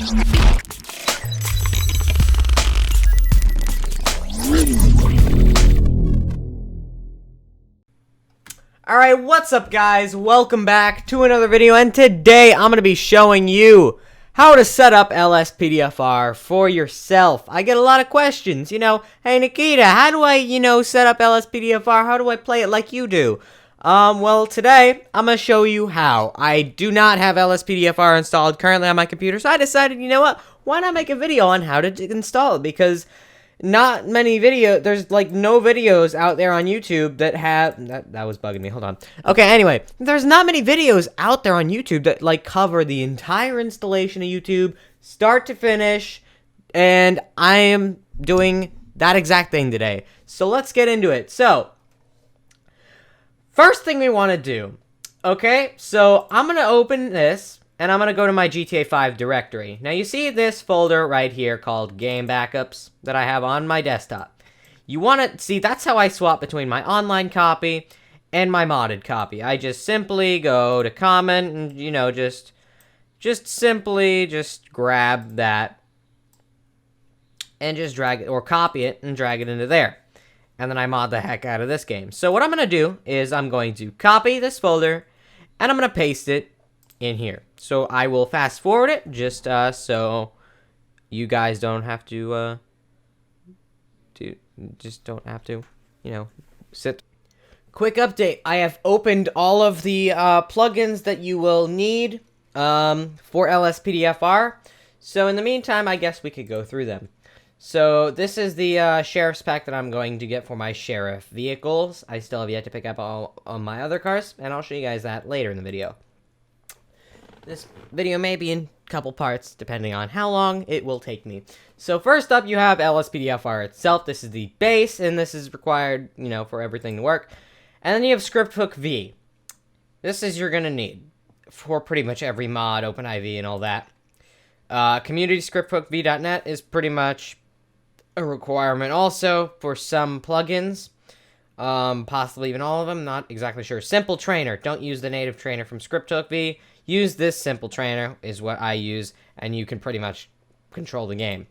Alright, what's up guys? Welcome back to another video, and today I'm going to be showing you how to set up Lspdfr for yourself. I get a lot of questions, hey Nikita, how do I, set up Lspdfr? How do I play it like you do? Well, today I'm going to show you how. I do not have Lspdfr installed currently on my computer, so I decided, you know what, why not make a video on how to install it, because not many there's like no videos out there on YouTube that have, that was bugging me, hold on. Okay, anyway, there's not many videos out there on YouTube that like cover the entire installation of YouTube, start to finish, and I am doing that exact thing today. So let's get into it. So, first thing we want to do, okay, so I'm going to open this, and I'm going to go to my GTA 5 directory. Now, you see this folder right here called Game Backups that I have on my desktop. You want to see, that's how I swap between my online copy and my modded copy. I just simply go to comment and, just simply grab that and just drag it, or copy it and drag it into there. And then I mod the heck out of this game. So what I'm going to do is I'm going to copy this folder and I'm going to paste it in here. So I will fast forward it just so you guys don't have to sit. Quick update, I have opened all of the plugins that you will need for Lspdfr. So in the meantime, I guess we could go through them. So this is the sheriff's pack that I'm going to get for my sheriff vehicles. I still have yet to pick up all on my other cars, and I'll show you guys that later in the video. This video may be in a couple parts, depending on how long it will take me. So first up, you have Lspdfr itself. This is the base, and this is required, for everything to work. And then you have Scripthook V. This is you're going to need for pretty much every mod, OpenIV, and all that. Community scripthookv.net is pretty much a requirement also for some plugins. Possibly even all of them, not exactly sure. Simple Trainer, don't use the native trainer from Scripthook V. Use this Simple Trainer is what I use, and you can pretty much control the game.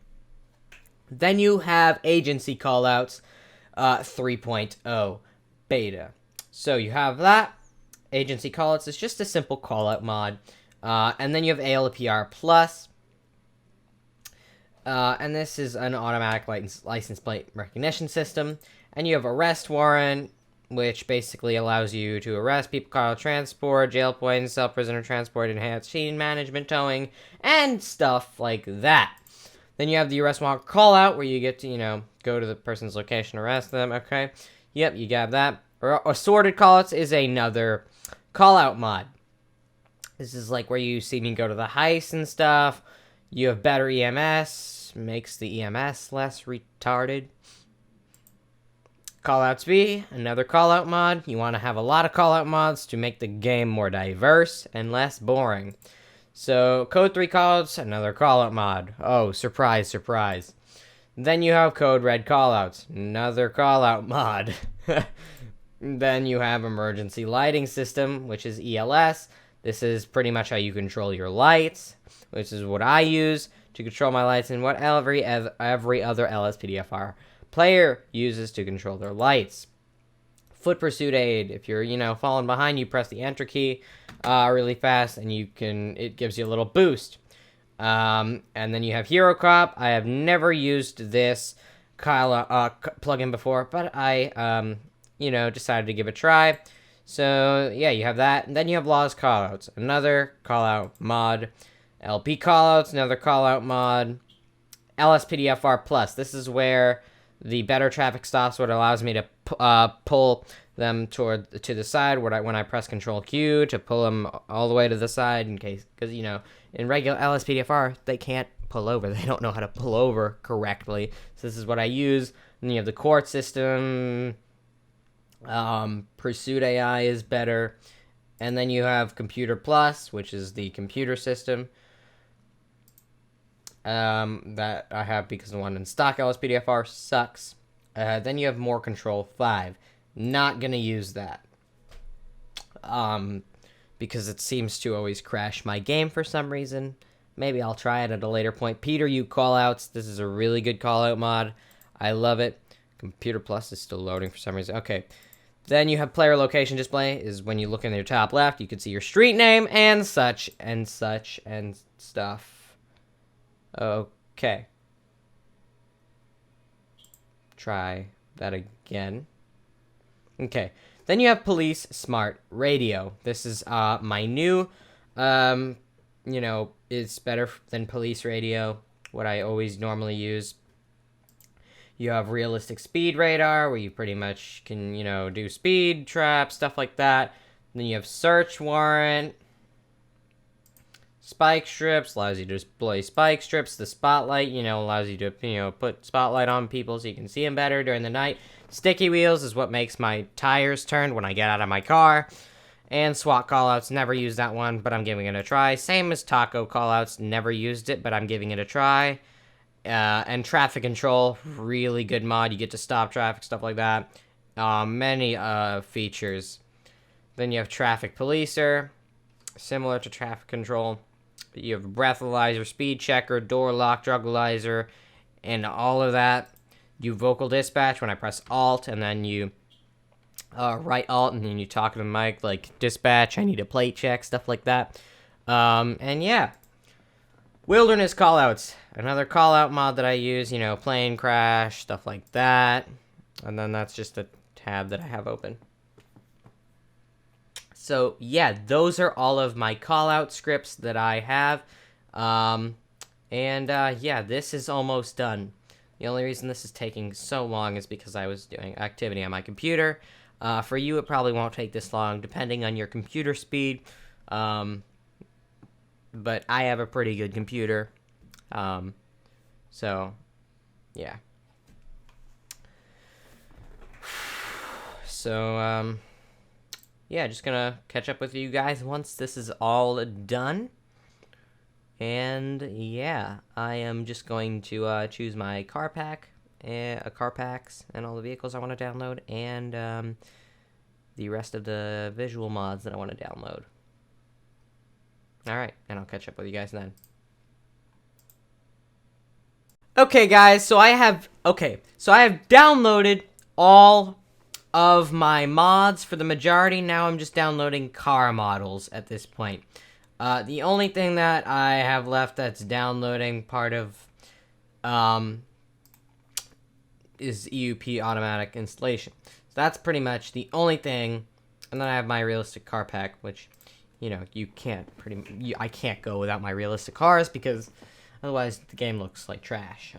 Then you have Agency Callouts 3.0 Beta. So you have that. Agency Callouts is just a simple callout mod. And then you have ALPR Plus. And this is an automatic license plate recognition system. And you have Arrest Warrant, which basically allows you to arrest people caught on transport, jail points, self-prisoner transport, enhanced scene management, towing, and stuff like that. Then you have the Arrest Warrant Callout, where you get to, go to the person's location, arrest them, okay? Yep, you got that. Assorted Callouts is another callout mod. This is like where you see me go to the heist and stuff. You have better EMS, makes the EMS less retarded. Callouts V, another callout mod. You want to have a lot of callout mods to make the game more diverse and less boring. So, Code 3 callouts, another callout mod. Oh, surprise, surprise. Then you have Code Red callouts, another callout mod. Then you have Emergency Lighting System, which is ELS. This is pretty much how you control your lights, which is what I use to control my lights, and what every other Lspdfr player uses to control their lights. Foot Pursuit Aid, if you're, falling behind, you press the Enter key really fast, and it gives you a little boost. And then you have Hero Cop. I have never used this plugin before, but I, decided to give it a try. So, yeah, you have that. And then you have Laws Callouts, another callout mod. LP Callouts, another callout mod. Lspdfr Plus, this is where the better traffic stops, what allows me to pull them to the side when I press Control Q to pull them all the way to the side, because in regular Lspdfr they can't pull over. They don't know how to pull over correctly. So this is what I use. And you have the court system. Pursuit AI is better. And then you have Computer Plus, which is the computer system. That I have because the one in stock Lspdfr sucks. Then you have More Control 5. Not gonna use that. Because it seems to always crash my game for some reason. Maybe I'll try it at a later point. Peter U callouts. This is a really good callout mod. I love it. Computer Plus is still loading for some reason. Okay. Then you have player location display. Is when you look in your top left, you can see your street name and such and such and stuff. Okay. Try that again. Okay. Then you have Police Smart Radio. This is my new, it's better than Police Radio, what I always normally use. You have Realistic Speed Radar, where you pretty much can, do speed traps, stuff like that. Then you have Search Warrant. Spike Strips allows you to display spike strips. The Spotlight, allows you to, put spotlight on people so you can see them better during the night. Sticky Wheels is what makes my tires turn when I get out of my car. And SWAT callouts, never used that one, but I'm giving it a try. Same as Taco callouts, never used it, but I'm giving it a try. And Traffic Control, really good mod. You get to stop traffic, stuff like that. Many features. Then you have Traffic Policer, similar to Traffic Control. You have Breathalyzer, Speed Checker, Door Lock, Drugalizer, and all of that. You Vocal Dispatch when I press Alt, and then you right Alt, and then you talk to the mic, like, dispatch, I need a plate check, stuff like that. And yeah. Wilderness callouts, another callout mod that I use, plane crash, stuff like that. And then that's just a tab that I have open. So yeah, those are all of my callout scripts that I have. Yeah, this is almost done. The only reason this is taking so long is because I was doing activity on my computer. For you, it probably won't take this long, depending on your computer speed. But I have a pretty good computer. So, yeah. So, yeah, just gonna catch up with you guys once this is all done. And, yeah, I am just going to choose my car packs and all the vehicles I want to download, and the rest of the visual mods that I want to download. Alright, and I'll catch up with you guys then. Okay, guys, so I have downloaded all of my mods for the majority. Now I'm just downloading car models at this point. The only thing that I have left that's downloading part of is EUP automatic installation. So that's pretty much the only thing. And then I have my realistic car pack, which, I can't go without my realistic cars because otherwise the game looks like trash.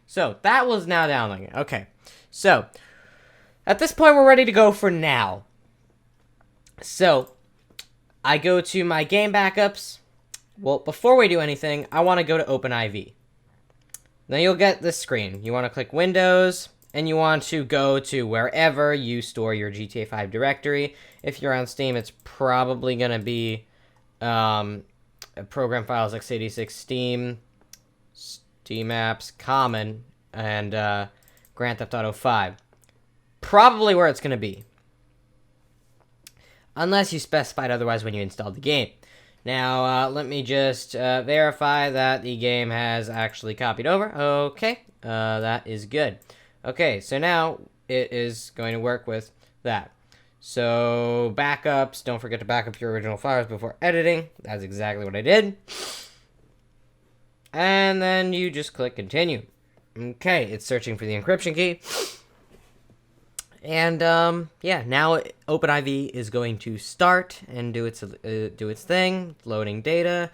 So that was now downloading. Okay, so at this point we're ready to go for now. So I go to my game backups. Well, before we do anything, I want to go to OpenIV. Then you'll get this screen. You want to click Windows, and you want to go to wherever you store your GTA 5 directory. If you're on Steam, it's probably going to be program files like x86, Steam, Steam Apps, Common, and Grand Theft Auto 5. Probably where it's going to be. Unless you specified otherwise when you installed the game. Now, let me just verify that the game has actually copied over. Okay, that is good. Okay, so now it is going to work with that. So, backups. Don't forget to back up your original files before editing. That's exactly what I did. And then you just click continue. Okay, it's searching for the encryption key. And, yeah, now OpenIV is going to start and do its thing. Loading data.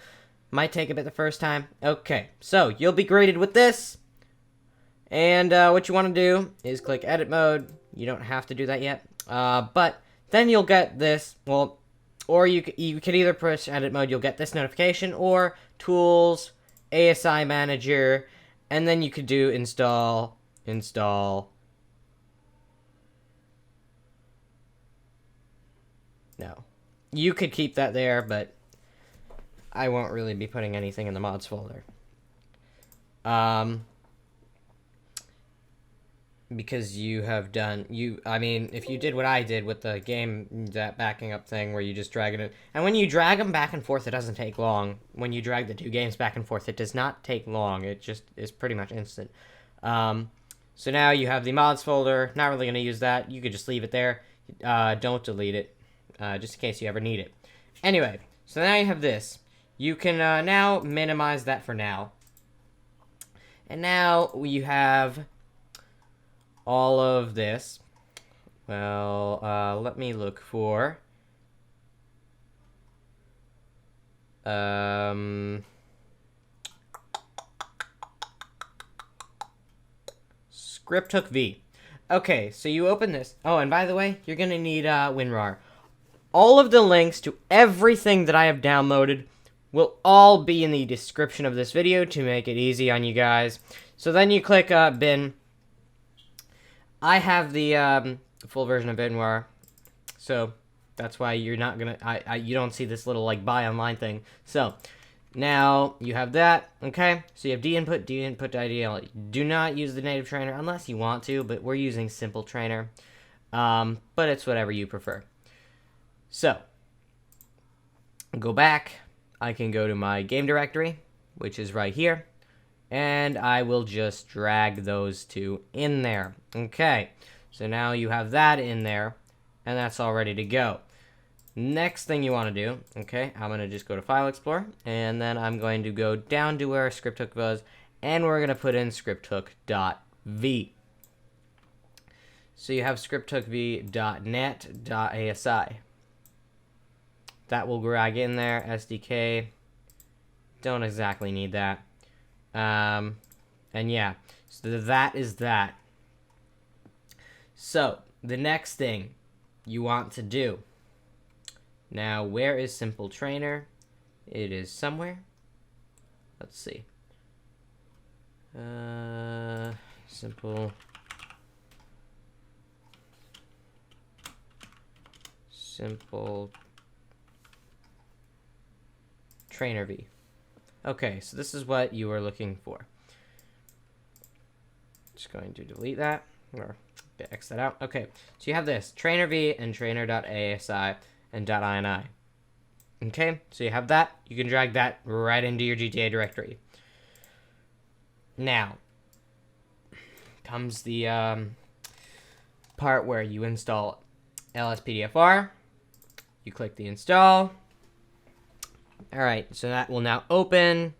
Might take a bit the first time. Okay, so you'll be greeted with this. And, what you want to do is click edit mode. You don't have to do that yet. But then you'll get this, well, or you can either push edit mode, you'll get this notification, or tools, ASI manager, and then you could do install. No. You could keep that there, but I won't really be putting anything in the mods folder. because you have done I mean, if you did what I did with the game, that backing up thing where you just drag it in, and when you drag them back and forth, it doesn't take long. When you drag the two games back and forth, it does not take long. It just is pretty much instant. So now you have the mods folder. Not really going to use that. You could just leave it there. Don't delete it, just in case you ever need it. Anyway, so now you have this. You can now minimize that for now. And now you have all of this. Well, let me look for Script V. Okay, so you open this. Oh, and by the way, you're gonna need WinRAR. All of the links to everything that I have downloaded will all be in the description of this video to make it easy on you guys. So then you click bin. I have the full version of WinRAR, so that's why you're not gonna you don't see this little like buy online thing. So now you have that. Okay, so you have d-input.idl. Do not use the native trainer unless you want to, but we're using simple trainer. But it's whatever you prefer. So go back. I can go to my game directory, which is right here, and I will just drag those two in there. Okay, so now you have that in there, and that's all ready to go. Next thing you want to do, okay, I'm going to just go to File Explorer, and then I'm going to go down to where script hook was, and we're going to put in scripthook.v. So you have scripthookv.net.asi. That will drag in there. SDK. Don't exactly need that. And yeah, so that is that. So the next thing you want to do. Now, where is Simple Trainer? It is somewhere. Let's see. Simple Trainer V. Okay, so this is what you are looking for. Just going to delete that, or X that out. Okay, so you have this, Trainer V and trainer.asi and .ini. Okay, so you have that. You can drag that right into your GTA directory. Now, comes the part where you install Lspdfr. You click the install. Alright, so that will now open.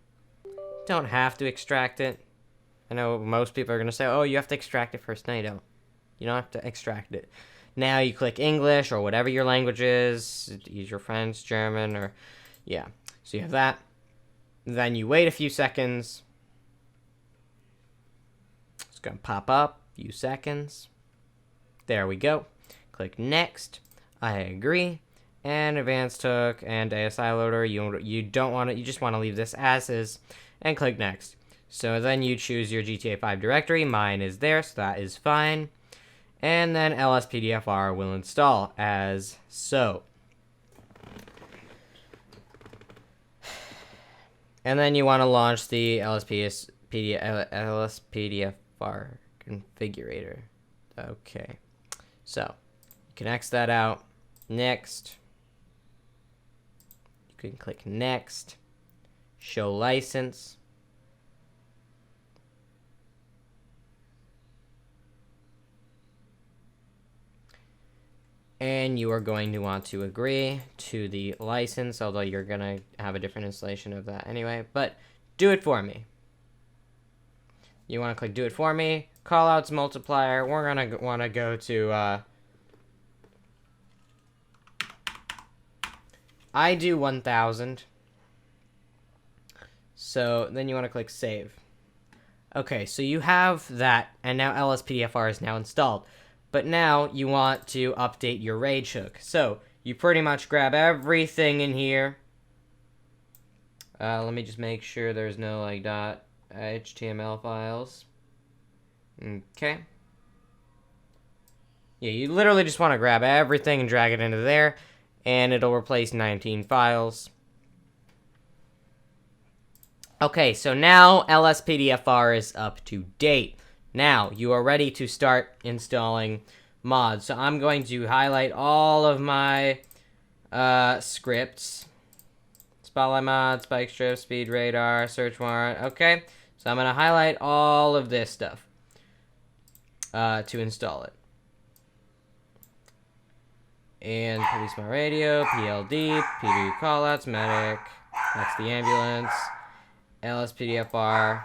Don't have to extract it. I know most people are going to say, oh, you have to extract it first. No, you don't. You don't have to extract it. Now you click English or whatever your language is. Use your French, German, or... yeah. So you have that. Then you wait a few seconds. It's going to pop up. A few seconds. There we go. Click Next. I agree. And Advanced Hook and ASI Loader. You don't want it. You just want to leave this as is. And click Next. So then you choose your GTA 5 directory. Mine is there, so that is fine. And then Lspdfr will install as so. And then you want to launch the Lspdfr configurator. Okay. So you can X that out. Next. You can click Next. Show license. And you are going to want to agree to the license, although you're going to have a different installation of that anyway. But do it for me. You want to click Do It For Me. Callouts multiplier. We're going to want to go to... I do 1000. So then you want to click Save. Okay, so you have that, and now Lspdfr is now installed. But now you want to update your Rage Hook. So you pretty much grab everything in here. Let me just make sure there's no like .html files. Okay. Yeah, you literally just want to grab everything and drag it into there, and it'll replace 19 files. Okay, so now Lspdfr is up to date. Now, you are ready to start installing mods. So I'm going to highlight all of my scripts. Spotlight mod, spike strip, speed radar, search warrant. Okay, so I'm going to highlight all of this stuff to install it. And police my radio, PLD, PD callouts, medic. That's the ambulance. Lspdfr.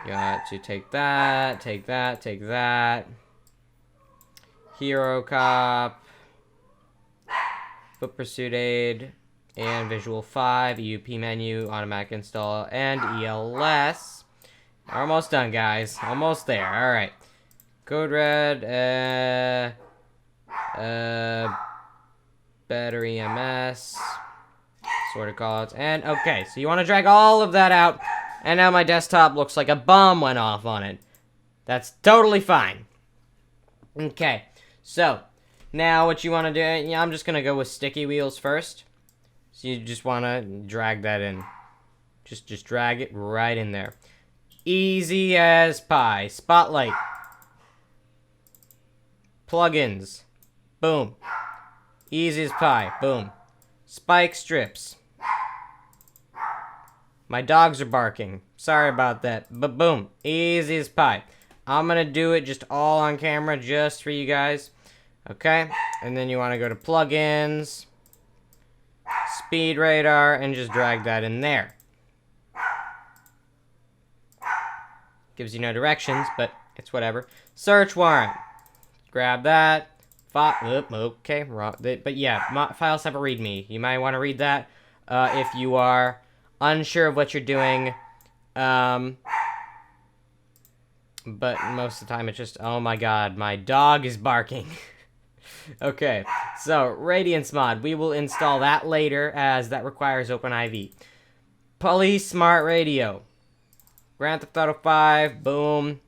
Got to take that, take that, take that. Hero cop. Foot pursuit aid. And visual 5. EUP menu, automatic install, and ELS. Almost done, guys. Almost there. Alright. Code red, battery MS. Sort of callouts. And okay, so you want to drag all of that out. And now my desktop looks like a bomb went off on it. That's totally fine. Okay, so now what you want to do, yeah, I'm just going to go with sticky wheels first. So you just want to drag that in. Just drag it right in there. Easy as pie. Spotlight. Plugins. Boom. Easy as pie. Boom. Spike strips. My dogs are barking. Sorry about that. But boom. Easy as pie. I'm going to do it just all on camera just for you guys. Okay? And then you want to go to plugins. Speed radar. And just drag that in there. Gives you no directions, but it's whatever. Search warrant. Grab that. Okay. Wrong. But yeah, files have a readme. You might want to read that if you are unsure of what you're doing, but most of the time it's just, oh my god, my dog is barking. Okay, so Radiance mod, we will install that later as that requires OpenIV. Police Smart Radio, Grand Theft Auto 5, boom,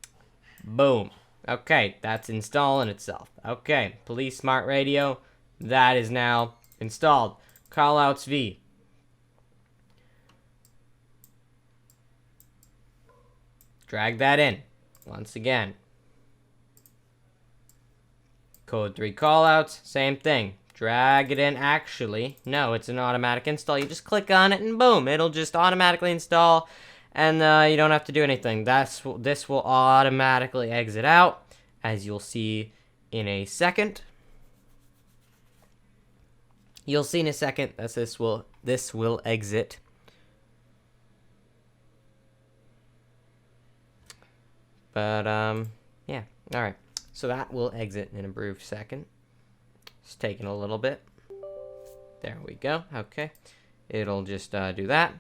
boom. Okay, that's installing itself. Okay, Police Smart Radio, that is now installed. Callouts V. Drag that in. Once again. Code 3 callouts, same thing. Drag it in. Actually, no, it's an automatic install. You just click on it and boom, it'll just automatically install, and you don't have to do anything. This will automatically exit out, as you'll see in a second. You'll see in a second that this will exit. But, yeah. Alright. So that will exit in a brief second. It's taking a little bit. There we go. Okay. It'll just, do that.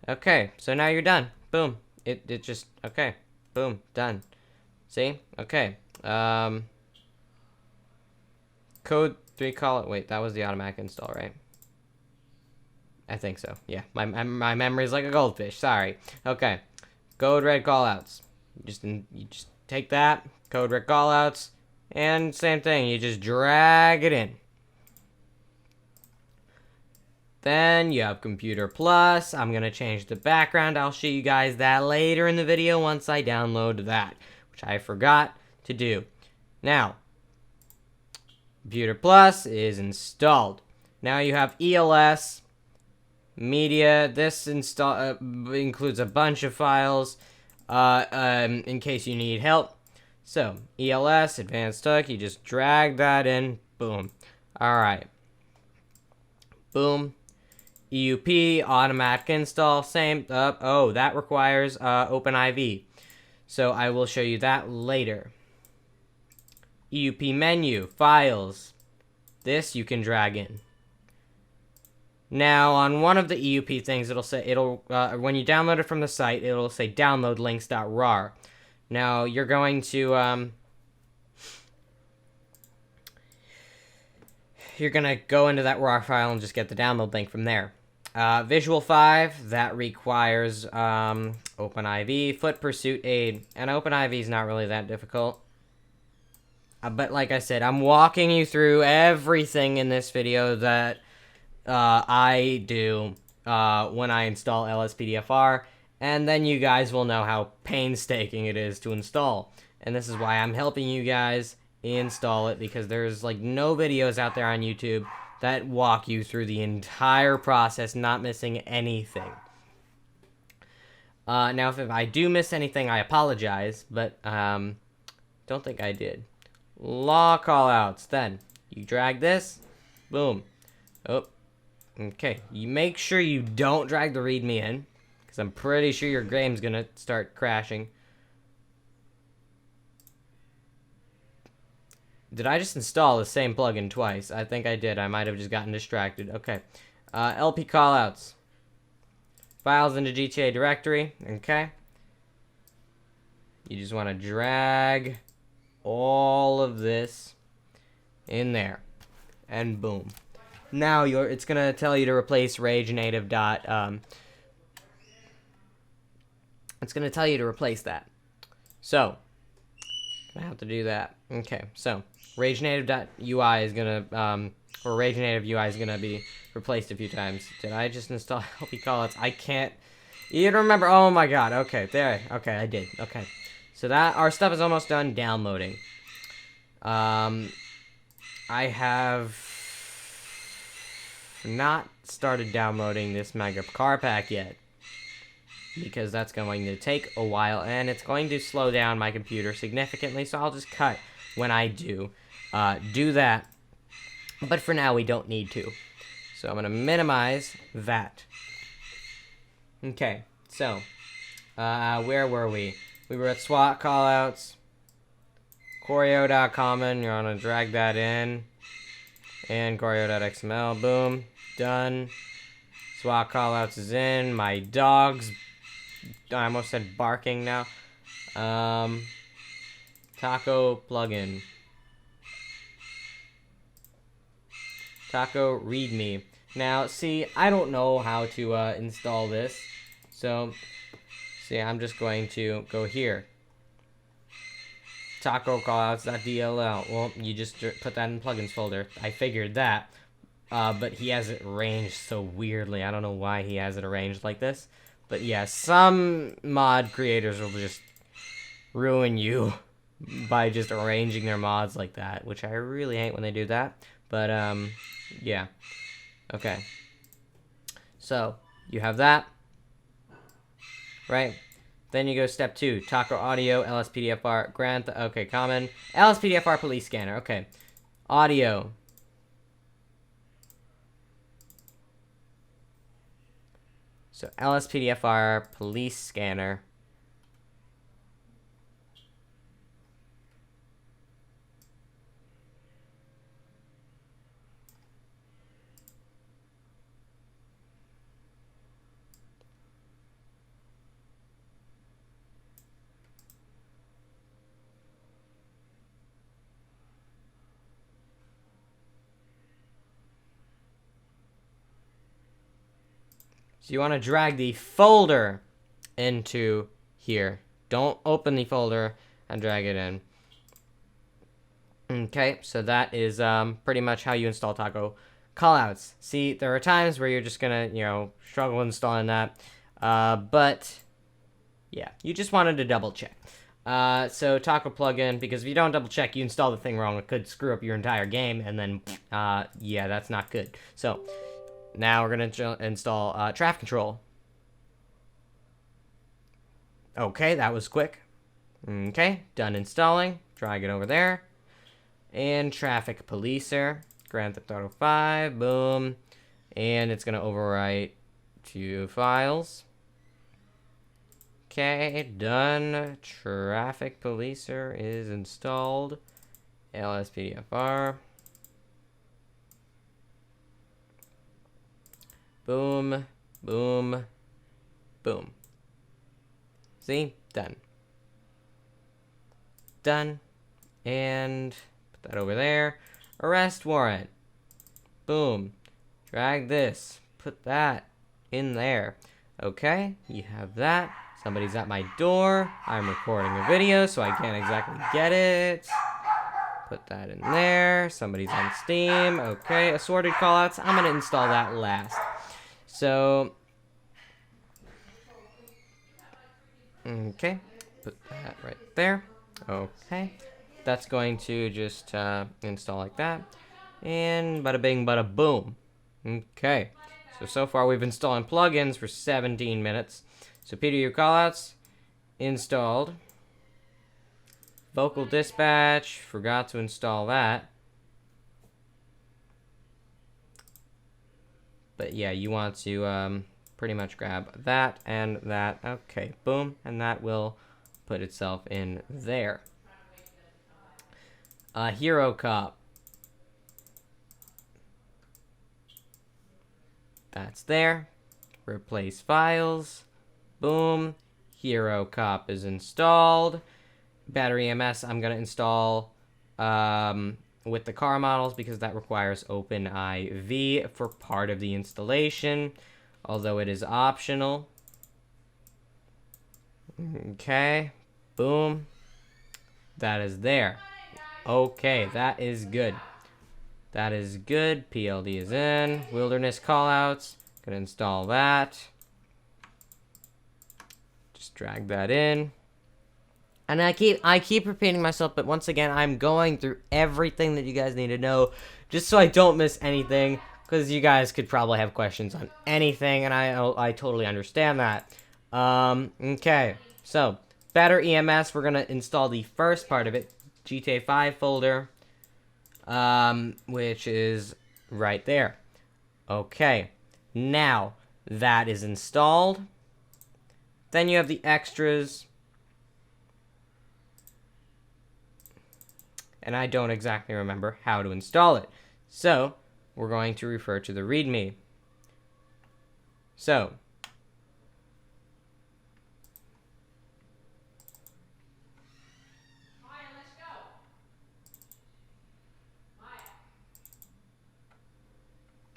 Okay. So now you're done. Boom. It just, okay. Boom. Done. See? Okay. Code 3 call it. Wait, that was the automatic install, right? I think so. Yeah. My memory's like a goldfish. Sorry. Okay. Code red callouts. You just take that, code red callouts, and same thing. You just drag it in. Then you have Computer Plus. I'm gonna change the background. I'll show you guys that later in the video once I download that, which I forgot to do. Now, Computer Plus is installed. Now you have ELS. Media, this includes a bunch of files in case you need help. So, ELS, Advanced Hook, you just drag that in, boom. Alright. Boom. EUP, automatic install, same, oh, that requires OpenIV. So, I will show you that later. EUP menu, files. This you can drag in. Now, on one of the EUP things, when you download it from the site, it'll say download links.rar. Now, you're going to, you're going to go into that RAR file and just get the download link from there. Visual 5, that requires, OpenIV, Foot Pursuit Aid, and OpenIV is not really that difficult. But like I said, I'm walking you through everything in this video that I do when I install Lspdfr, And then you guys will know how painstaking it is to install. And this is why I'm helping you guys install it, because there's like no videos out there on YouTube that walk you through the entire process, not missing anything. Now, if I do miss anything, I apologize, but don't think I did. Law callouts. Then you drag this, boom. Oh, okay. You make sure you don't drag the README in, because I'm pretty sure your game's gonna start crashing. Did I just install the same plugin twice? I think I did. I might have just gotten distracted. Okay. LP callouts. Files into GTA directory. Okay. You just want to drag all of this in there. And boom. Now it's going to tell you to replace ragenative dot. It's going to tell you to replace that. So, I have to do that. Okay, so ragenative.ui is gonna or ragenative UI is gonna be replaced a few times. Did I just install LP callouts? I can't even remember. Oh my god. Okay, there. Okay, I did. Okay, so that our stuff is almost done downloading. I have not started downloading this mega car pack yet, because that's going to take a while, and it's going to slow down my computer significantly, so I'll just cut when I do that. But for now, we don't need to. So I'm going to minimize that. Okay, so where were we? We were at SWAT callouts. Choreo.common, you're going to drag that in. And choreo.xml, boom, done. SWAT callouts is in. My dog's, I almost said barking now. Taco plugin. Taco readme. Now, see, I don't know how to install this. So, see, I'm just going to go here. Taco callouts.dll. Well, you just put that in plugins folder. I figured that. But he has it arranged so weirdly. I don't know why he has it arranged like this. But yeah, some mod creators will just ruin you by just arranging their mods like that, which I really hate when they do that. But, yeah. Okay. So, you have that. Right? Then you go step 2. Taco audio, Lspdfr, grant, okay, common. Lspdfr police scanner, okay. Audio. So, Lspdfr police scanner. So you want to drag the folder into here. Don't open the folder and drag it in. Okay, so that is pretty much how you install Taco callouts. See, there are times where you're just gonna, struggle installing that. But yeah, you just wanted to double check. So Taco plugin, because if you don't double check, you install the thing wrong. It could screw up your entire game, and then yeah, that's not good. So now we're gonna install traffic control. Okay, that was quick. Okay, done installing. Drag it over there. And traffic policer. Grand Theft Auto 5. Boom. And it's gonna overwrite 2 files. Okay, done. Traffic policer is installed. Lspdfr. Boom, boom, boom. See? Done. Done. And put that over there. Arrest warrant. Boom. Drag this. Put that in there. Okay, you have that. Somebody's at my door. I'm recording a video, so I can't exactly get it. Put that in there. Somebody's on Steam. Okay, assorted callouts. I'm gonna install that last. So Okay, put that right there. Okay, that's going to just install like that. And bada bing, bada boom. Okay, so far we've installed plugins for 17 minutes. So Peter, your callouts installed. Vocal dispatch, forgot to install that. But yeah, you want to pretty much grab that and that. Okay, boom, and that will put itself in there. Hero Cop. That's there. Replace files. Boom. Hero Cop is installed. Battery MS I'm going to install with the car models because that requires OpenIV for part of the installation, although it is optional. Okay. Boom. That is there. Okay, that is good. That is good. PLD is in. Wilderness callouts. Gonna install that. Just drag that in. And I keep repeating myself, but once again, I'm going through everything that you guys need to know, just so I don't miss anything, because you guys could probably have questions on anything, and I totally understand that. Okay, so Better EMS, we're gonna install the first part of it, GTA 5 folder, which is right there. Okay, now that is installed. Then you have the extras. And I don't exactly remember how to install it. So, we're going to refer to the README. So,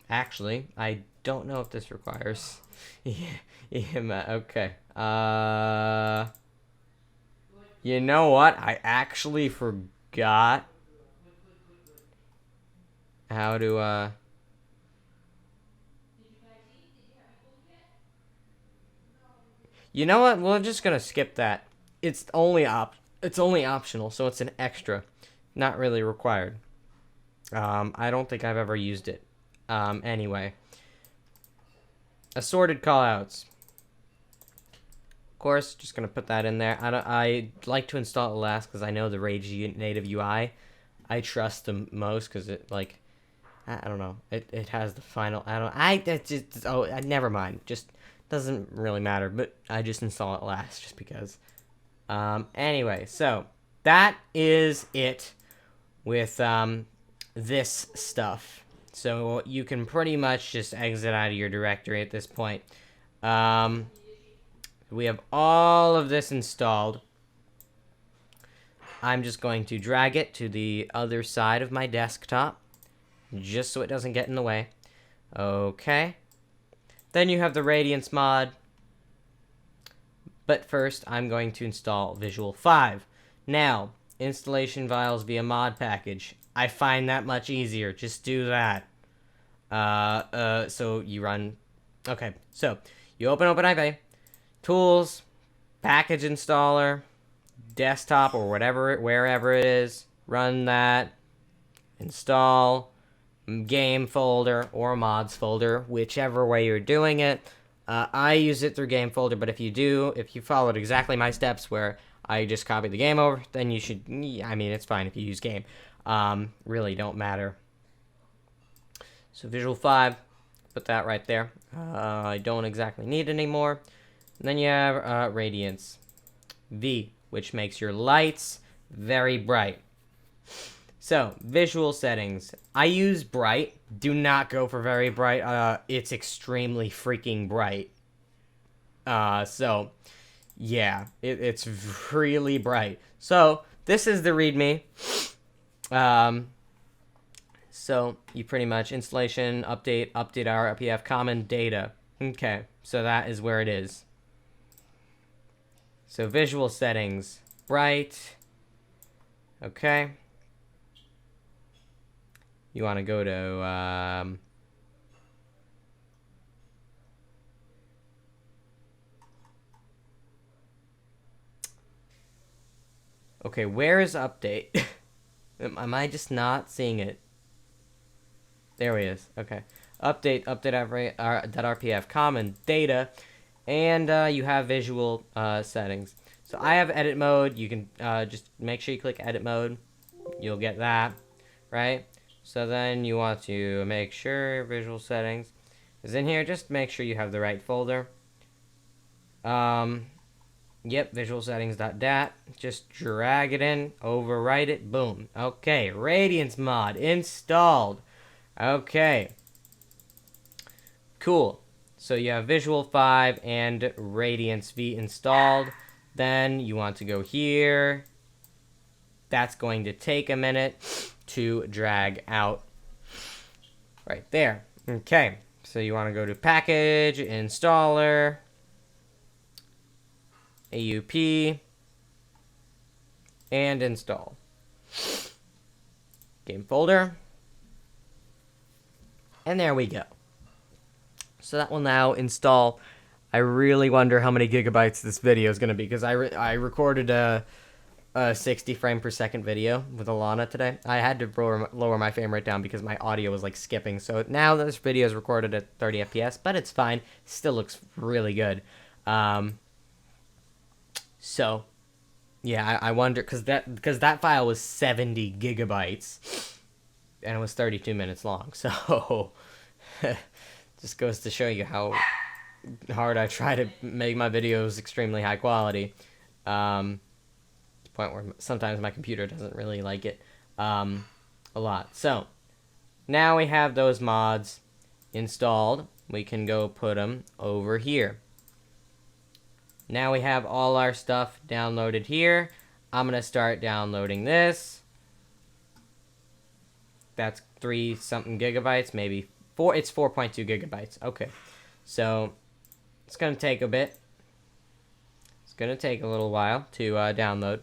actually, I don't know if this requires okay. You know what? I actually forgot how to You know what? We're just gonna skip that. It's only optional, so it's an extra, not really required. I don't think I've ever used it. Anyway, assorted callouts. Of course, just gonna put that in there. I like to install it last because I know the Rage native UI. I trust the most because it I don't know. It has the final. Never mind. Just doesn't really matter. But I just install it last just because. Anyway, so that is it with this stuff. So you can pretty much just exit out of your directory at this point. We have all of this installed. I'm just going to drag it to the other side of my desktop, just so it doesn't get in the way. Okay. Then you have the Radiance mod. But first, I'm going to install Visual 5. Now, installation files via mod package. I find that much easier. Just do that. So you run... Okay, so you open OpenIV, Tools, Package Installer, Desktop, or wherever it is. Run that. Install game folder or mods folder, whichever way you're doing it. I use it through game folder, but if you followed exactly my steps where I just copied the game over, then you should, I mean, it's fine if you use game. Really don't matter. So Visual 5, put that right there. I don't exactly need it anymore. And then you have Radiance V, which makes your lights very bright. So, visual settings. I use bright. Do not go for very bright. It's extremely freaking bright. So, yeah. It's really bright. So, this is the README. So, you pretty much update RPF common data. Okay, so that is where it is. So, visual settings. Bright. Okay. You want to go to Okay, where is update? Am I just not seeing it? There he is. Okay. Update.rpf common data, and you have visual settings. So I have edit mode. You can just make sure you click edit mode. You'll get that, right? So then you want to make sure visual settings is in here. Just make sure you have the right folder. Yep, visual settings.dat. Just drag it in, overwrite it, boom. Okay, Radiance mod installed. Okay. Cool. So you have Visual 5 and Radiance V installed. Then you want to go here. That's going to take a minute to drag out. Right there. Okay. So you want to go to Package, Installer, AUP, and Install. Game folder. And there we go. So that will now install. I really wonder how many gigabytes this video is going to be, because I recorded a 60 frame per second video with Alana today. I had to lower my frame rate down because my audio was like skipping. So now this video is recorded at 30 FPS, but it's fine. Still looks really good. So yeah, I wonder, because that file was 70 gigabytes and it was 32 minutes long. So just goes to show you how hard I try to make my videos extremely high quality. To the point where sometimes my computer doesn't really like it a lot. So now we have those mods installed. We can go put them over here. Now we have all our stuff downloaded here. I'm going to start downloading this. That's 3-something gigabytes, maybe 4. It's 4.2 gigabytes. Okay. So it's going to take a bit. It's going to take a little while to download.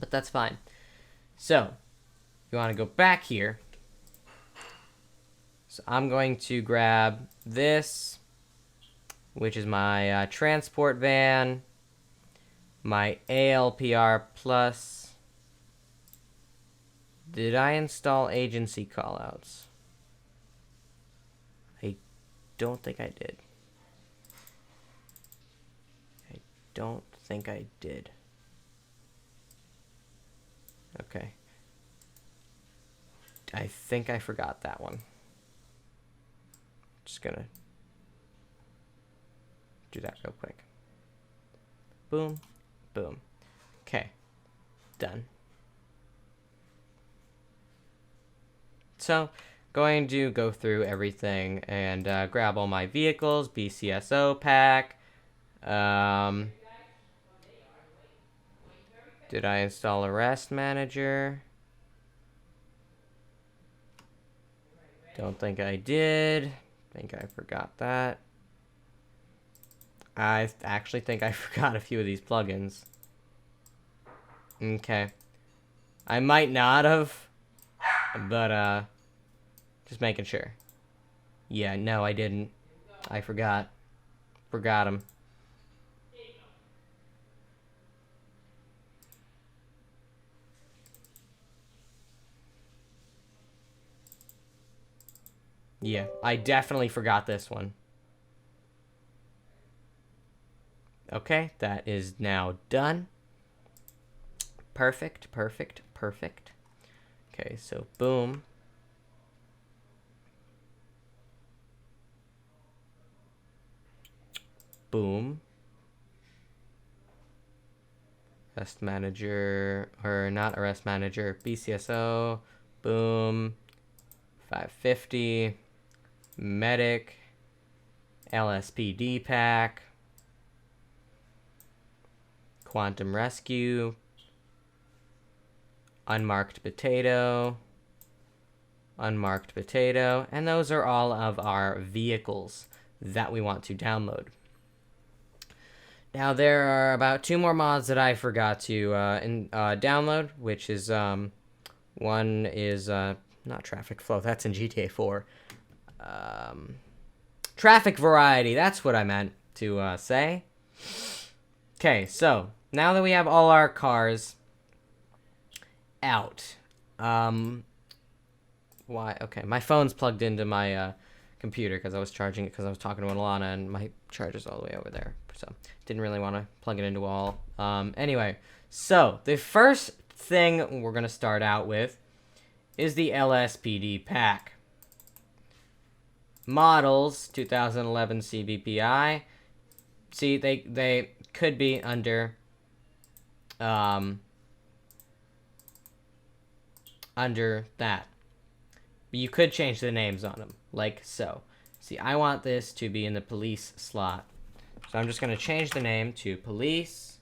But that's fine. So you want to go back here. So I'm going to grab this, which is my transport van, my ALPR plus. Did I install agency callouts? I don't think I did. I don't think I did. Okay. I think I forgot that one. Just gonna do that real quick. Boom, boom. Okay, done. So, going to go through everything and grab all my vehicles, BCSO pack. Did I install Arrest Manager? Don't think I did. Think I forgot that. I actually think I forgot a few of these plugins. Okay. I might not have, but just making sure. Yeah, no, I didn't. I forgot. Forgot them. Yeah, I definitely forgot this one. Okay, that is now done. Perfect, perfect, perfect. Okay, so boom. Boom. Arrest Manager, or not Arrest Manager, BCSO. Boom. 550. Medic. LSPD pack. Quantum Rescue. Unmarked Potato. Unmarked Potato. And those are all of our vehicles that we want to download. Now there are about 2 more mods that I forgot to download, which is one is not Traffic Flow, that's in GTA 4. Traffic Variety, that's what I meant to say. Okay, so now that we have all our cars, out. Why? Okay, my phone's plugged into my computer because I was charging it because I was talking to Alana, and my charger's all the way over there. So didn't really want to plug it into wall. Anyway, so the first thing we're gonna start out with is the LSPD pack. Models 2011 CBPI. See, they could be under under that. But you could change the names on them, like so. See, I want this to be in the police slot. So I'm just going to change the name to police.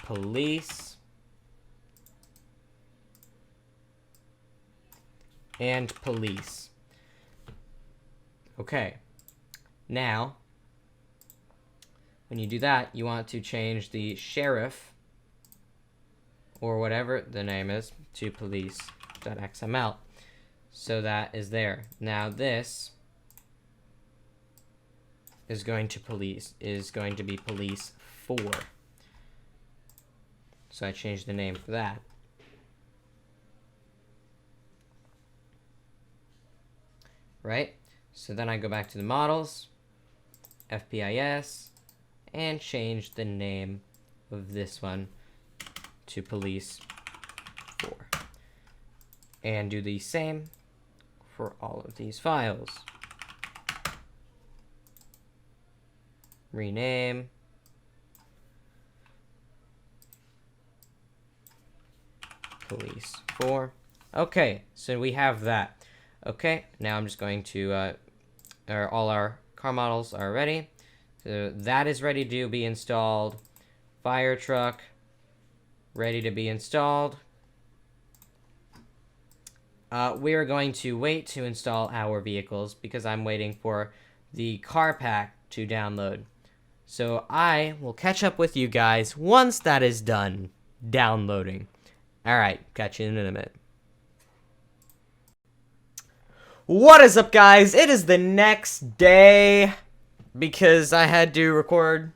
Police. And police. Okay. Now, when you do that, you want to change the sheriff, or whatever the name is, to police.xml. So that is there. Now this is going to be police 4. So I changed the name for that. Right? So then I go back to the models, FPIS, and change the name of this one to police 4. And do the same for all of these files. Rename. Police 4. Okay, so we have that. Okay, now I'm just going to, all our car models are ready. So that is ready to be installed. Fire truck, ready to be installed. We are going to wait to install our vehicles because I'm waiting for the car pack to download. So I will catch up with you guys once that is done downloading. All right, catch you in a minute. What is up, guys? It is the next day because I had to record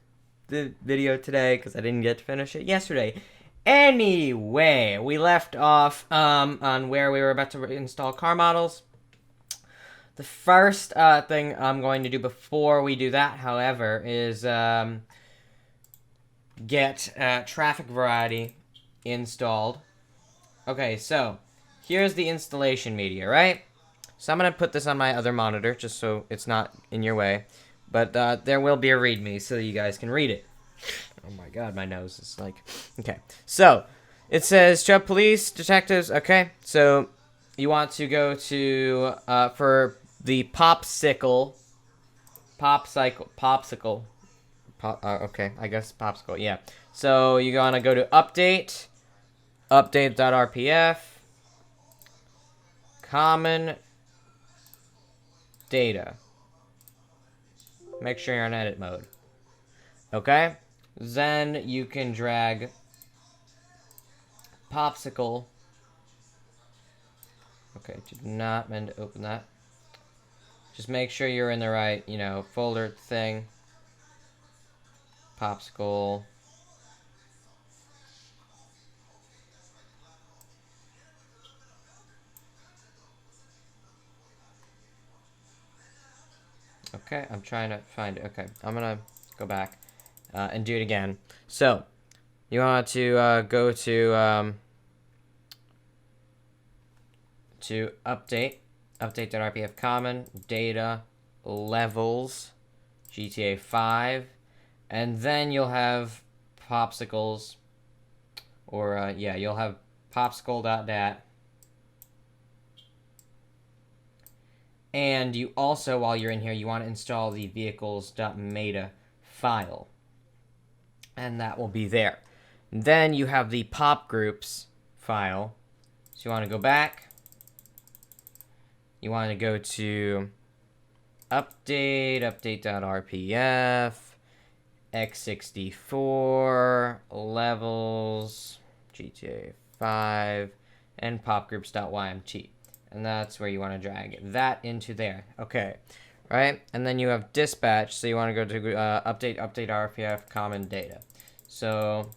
the video today because I didn't get to finish it yesterday. Anyway, we left off on where we were about to install car models. The first thing I'm going to do before we do that, however, is get traffic variety installed. Okay, so here's the installation media, right? So I'm going to put this on my other monitor just so it's not in your way. But there will be a README so you guys can read it. Oh my god, my nose is like... Okay, so it says Chubb Police, Detectives. Okay, so you want to go to, for the popsicle. Okay, I guess popsicle, yeah. So you're going to go to update, update.rpf, common data. Make sure you're on edit mode. Okay? Then you can drag popsicle. Okay, did not mean to open that. Just make sure you're in the right, folder thing. Popsicle. Okay, I'm trying to find it. Okay, I'm gonna go back and do it again. So, you want to go to update.rpf common, data, levels, GTA 5, and then you'll have popsicles, or you'll have popsicle.dat. And you also, while you're in here, you want to install the vehicles.meta file. And that will be there. And then you have the pop groups file. So you want to go back. You want to go to update.rpf, x64, levels, GTA 5, and popgroups.ymt. And that's where you want to drag that into there. Okay. right? And then you have dispatch, so you want to go to update RPF common data. So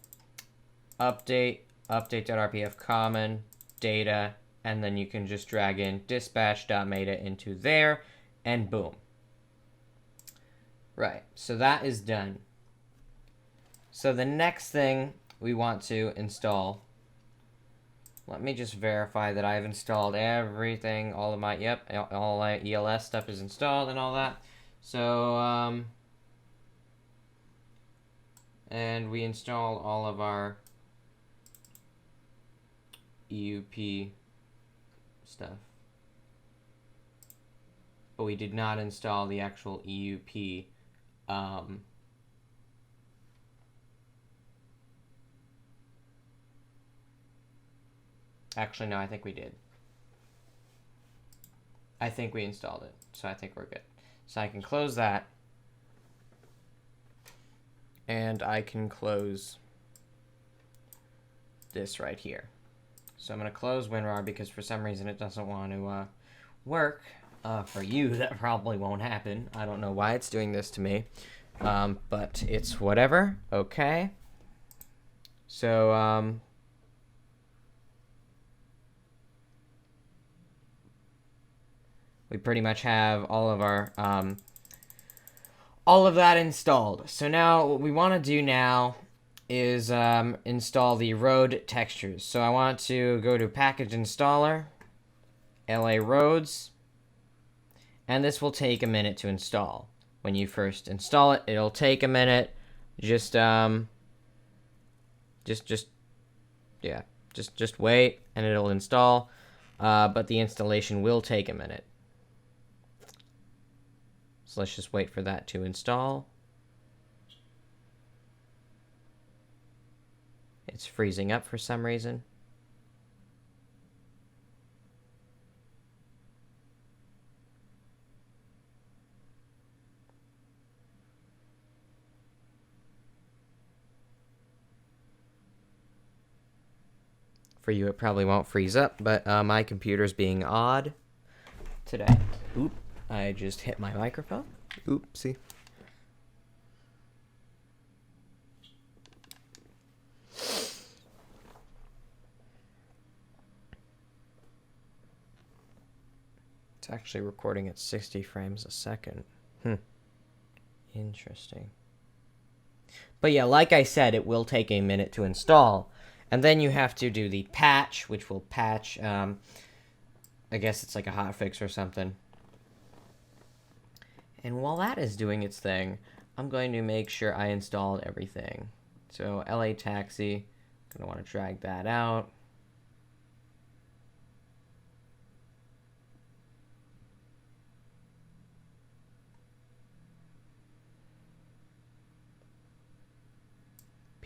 update.rpf common data, and then you can just drag in dispatch.meta into there, and boom. Right, so that is done. So the next thing we want to install, let me just verify that I've installed everything, all my ELS stuff is installed and all that. So, and we install all of our EUP stuff. But we did not install the actual EUP. Actually, no, I think we did. I think we installed it, so I think we're good. So I can close that. And I can close this right here. So I'm going to close WinRAR because for some reason it doesn't want to work. For you, that probably won't happen. I don't know why it's doing this to me. But it's whatever. Okay. So, we pretty much have all of our, all of that installed. So now what we want to do now is install the road textures. So I want to go to package installer, LA roads, and this will take a minute to install. When you first install it, it'll take a minute. Just wait and it'll install. But the installation will take a minute. So let's just wait for that to install. It's freezing up for some reason. For you, it probably won't freeze up, but my computer's being odd today. Oop, I just hit my microphone. Oopsie. It's actually recording at 60 frames a second. Interesting. But yeah, like I said, it will take a minute to install. And then you have to do the patch, which will patch, I guess it's like a hotfix or something. And while that is doing its thing, I'm going to make sure I installed everything. So LA Taxi, I'm going to want to drag that out.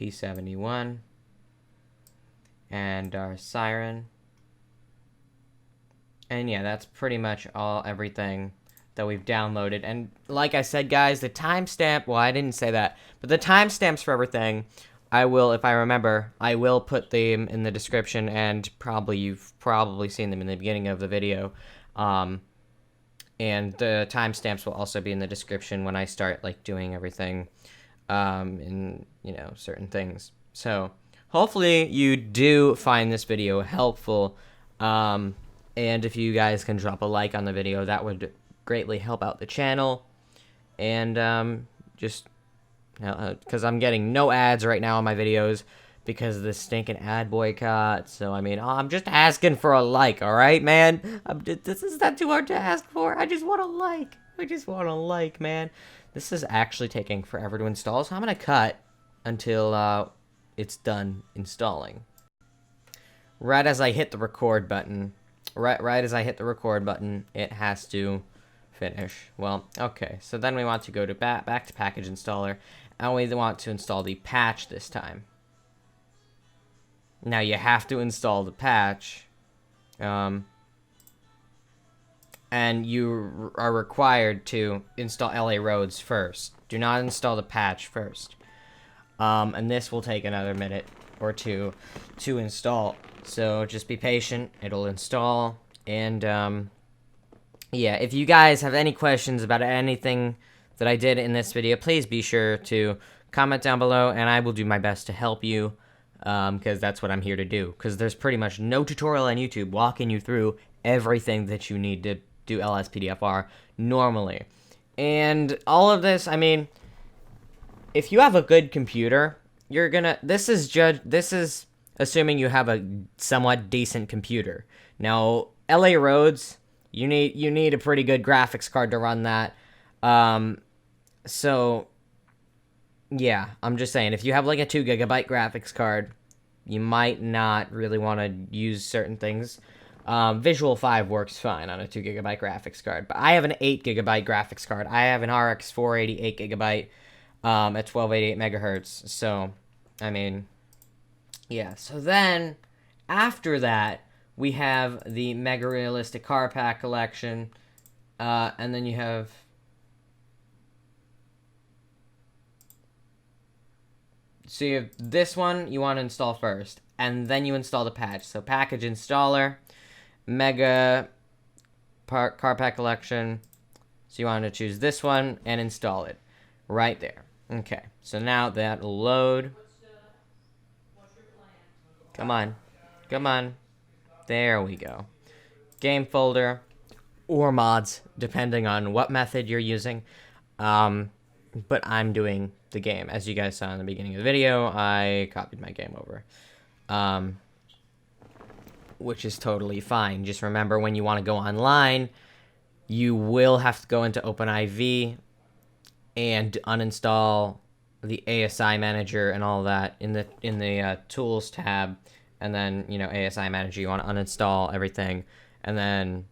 P71. And our siren. And yeah, that's pretty much everything that we've downloaded. And like I said, guys, the timestamp, well, I didn't say that, but the timestamps for everything, I will, if I remember, I will put them in the description, and you've probably seen them in the beginning of the video. And the timestamps will also be in the description when I start, like, doing everything, in, certain things. So hopefully you do find this video helpful, and if you guys can drop a like on the video, that would greatly help out the channel. And just because I'm getting no ads right now on my videos because of this stinking ad boycott. So I mean, I'm just asking for a like, all right, man? This is not too hard to ask for. I just want a like. I just want a like, man. This is actually taking forever to install, so I'm gonna cut until it's done installing. Right as I hit the record button, it has to finish. Well, okay, so then we want to go to back to package installer, and we want to install the patch this time. Now you have to install the patch, and you are required to install LA roads first. Do not install the patch first. And this will take another minute or two to install. So just be patient. It'll install. And yeah, if you guys have any questions about anything that I did in this video, please be sure to comment down below, and I will do my best to help you, because that's what I'm here to do. Because there's pretty much no tutorial on YouTube walking you through everything that you need to do Lspdfr normally. And all of this, I mean, if you have a good computer, you're gonna. This is assuming you have a somewhat decent computer. Now, LA roads, you need a pretty good graphics card to run that. So yeah, I'm just saying, if you have like a 2 GB graphics card, you might not really want to use certain things. Visual 5 works fine on a 2 GB graphics card, but I have an 8 GB graphics card. I have an RX 480 8 GB at 1288 megahertz. So, I mean, yeah. So then, after that, we have the Mega Realistic Car Pack collection, and then you have. So you have this one you want to install first, and then you install the patch. So package installer, Mega Car Pack collection. So you want to choose this one and install it right there. Okay, so now that'll load. Come on. Come on. There we go. Game folder or mods, depending on what method you're using. But I'm doing the game. As you guys saw in the beginning of the video, I copied my game over. Which is totally fine. Just remember, when you want to go online, you will have to go into OpenIV and uninstall the ASI manager and all that in the tools tab, and then ASI manager, you want to uninstall everything, and then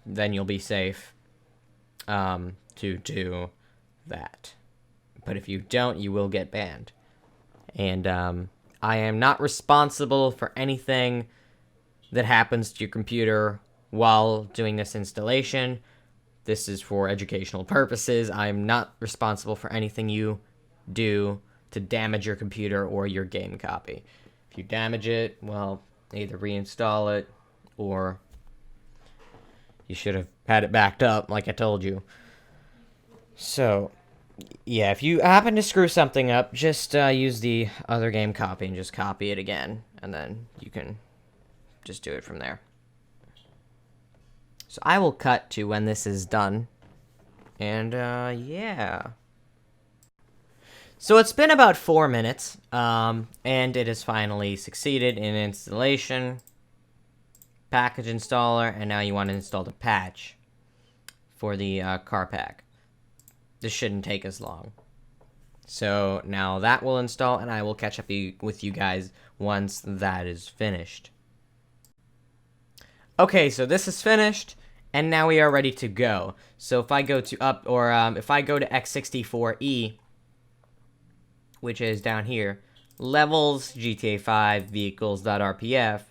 then you'll be safe to do that. But if you don't, you will get banned. And I am not responsible for anything that happens to your computer while doing this installation. This is for educational purposes. I'm not responsible for anything you do to damage your computer or your game copy. If you damage it, well, either reinstall it or you should have had it backed up like I told you. So, yeah, if you happen to screw something up, just use the other game copy and just copy it again, and then you can just do it from there. So I will cut to when this is done, and yeah. So it's been about 4 minutes, and it has finally succeeded in installation. Package installer, and now you want to install the patch for the car pack. This shouldn't take as long. So now that will install, and I will catch up with you guys once that is finished. Okay, so this is finished, and now we are ready to go. So if I go to if I go to X64E, which is down here, levels, GTA 5, vehicles.rpf,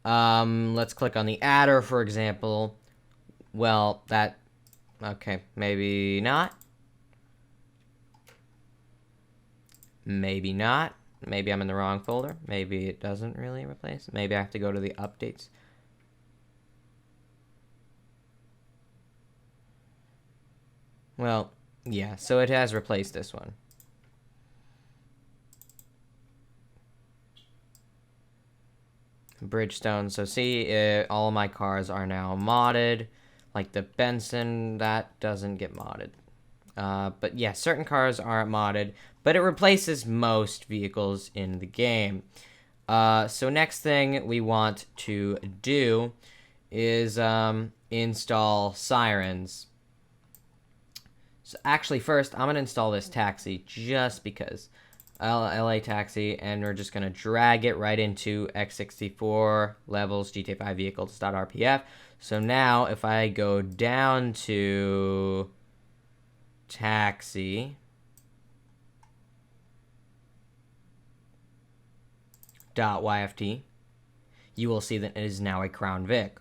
let's click on the adder, for example. Well, okay, maybe not. Maybe not. Maybe I'm in the wrong folder. Maybe it doesn't really replace. Maybe I have to go to the updates. Well, yeah, so it has replaced this one. Bridgestone. So see, all my cars are now modded. Like the Benson, that doesn't get modded. But yeah, certain cars aren't modded, but it replaces most vehicles in the game. So next thing we want to do is install sirens. So actually, first, I'm going to install this taxi just because. LA taxi, and we're just going to drag it right into X64 levels GTA 5 vehicles.rpf. So now if I go down to taxi .yft, you will see that it is now a Crown Vic.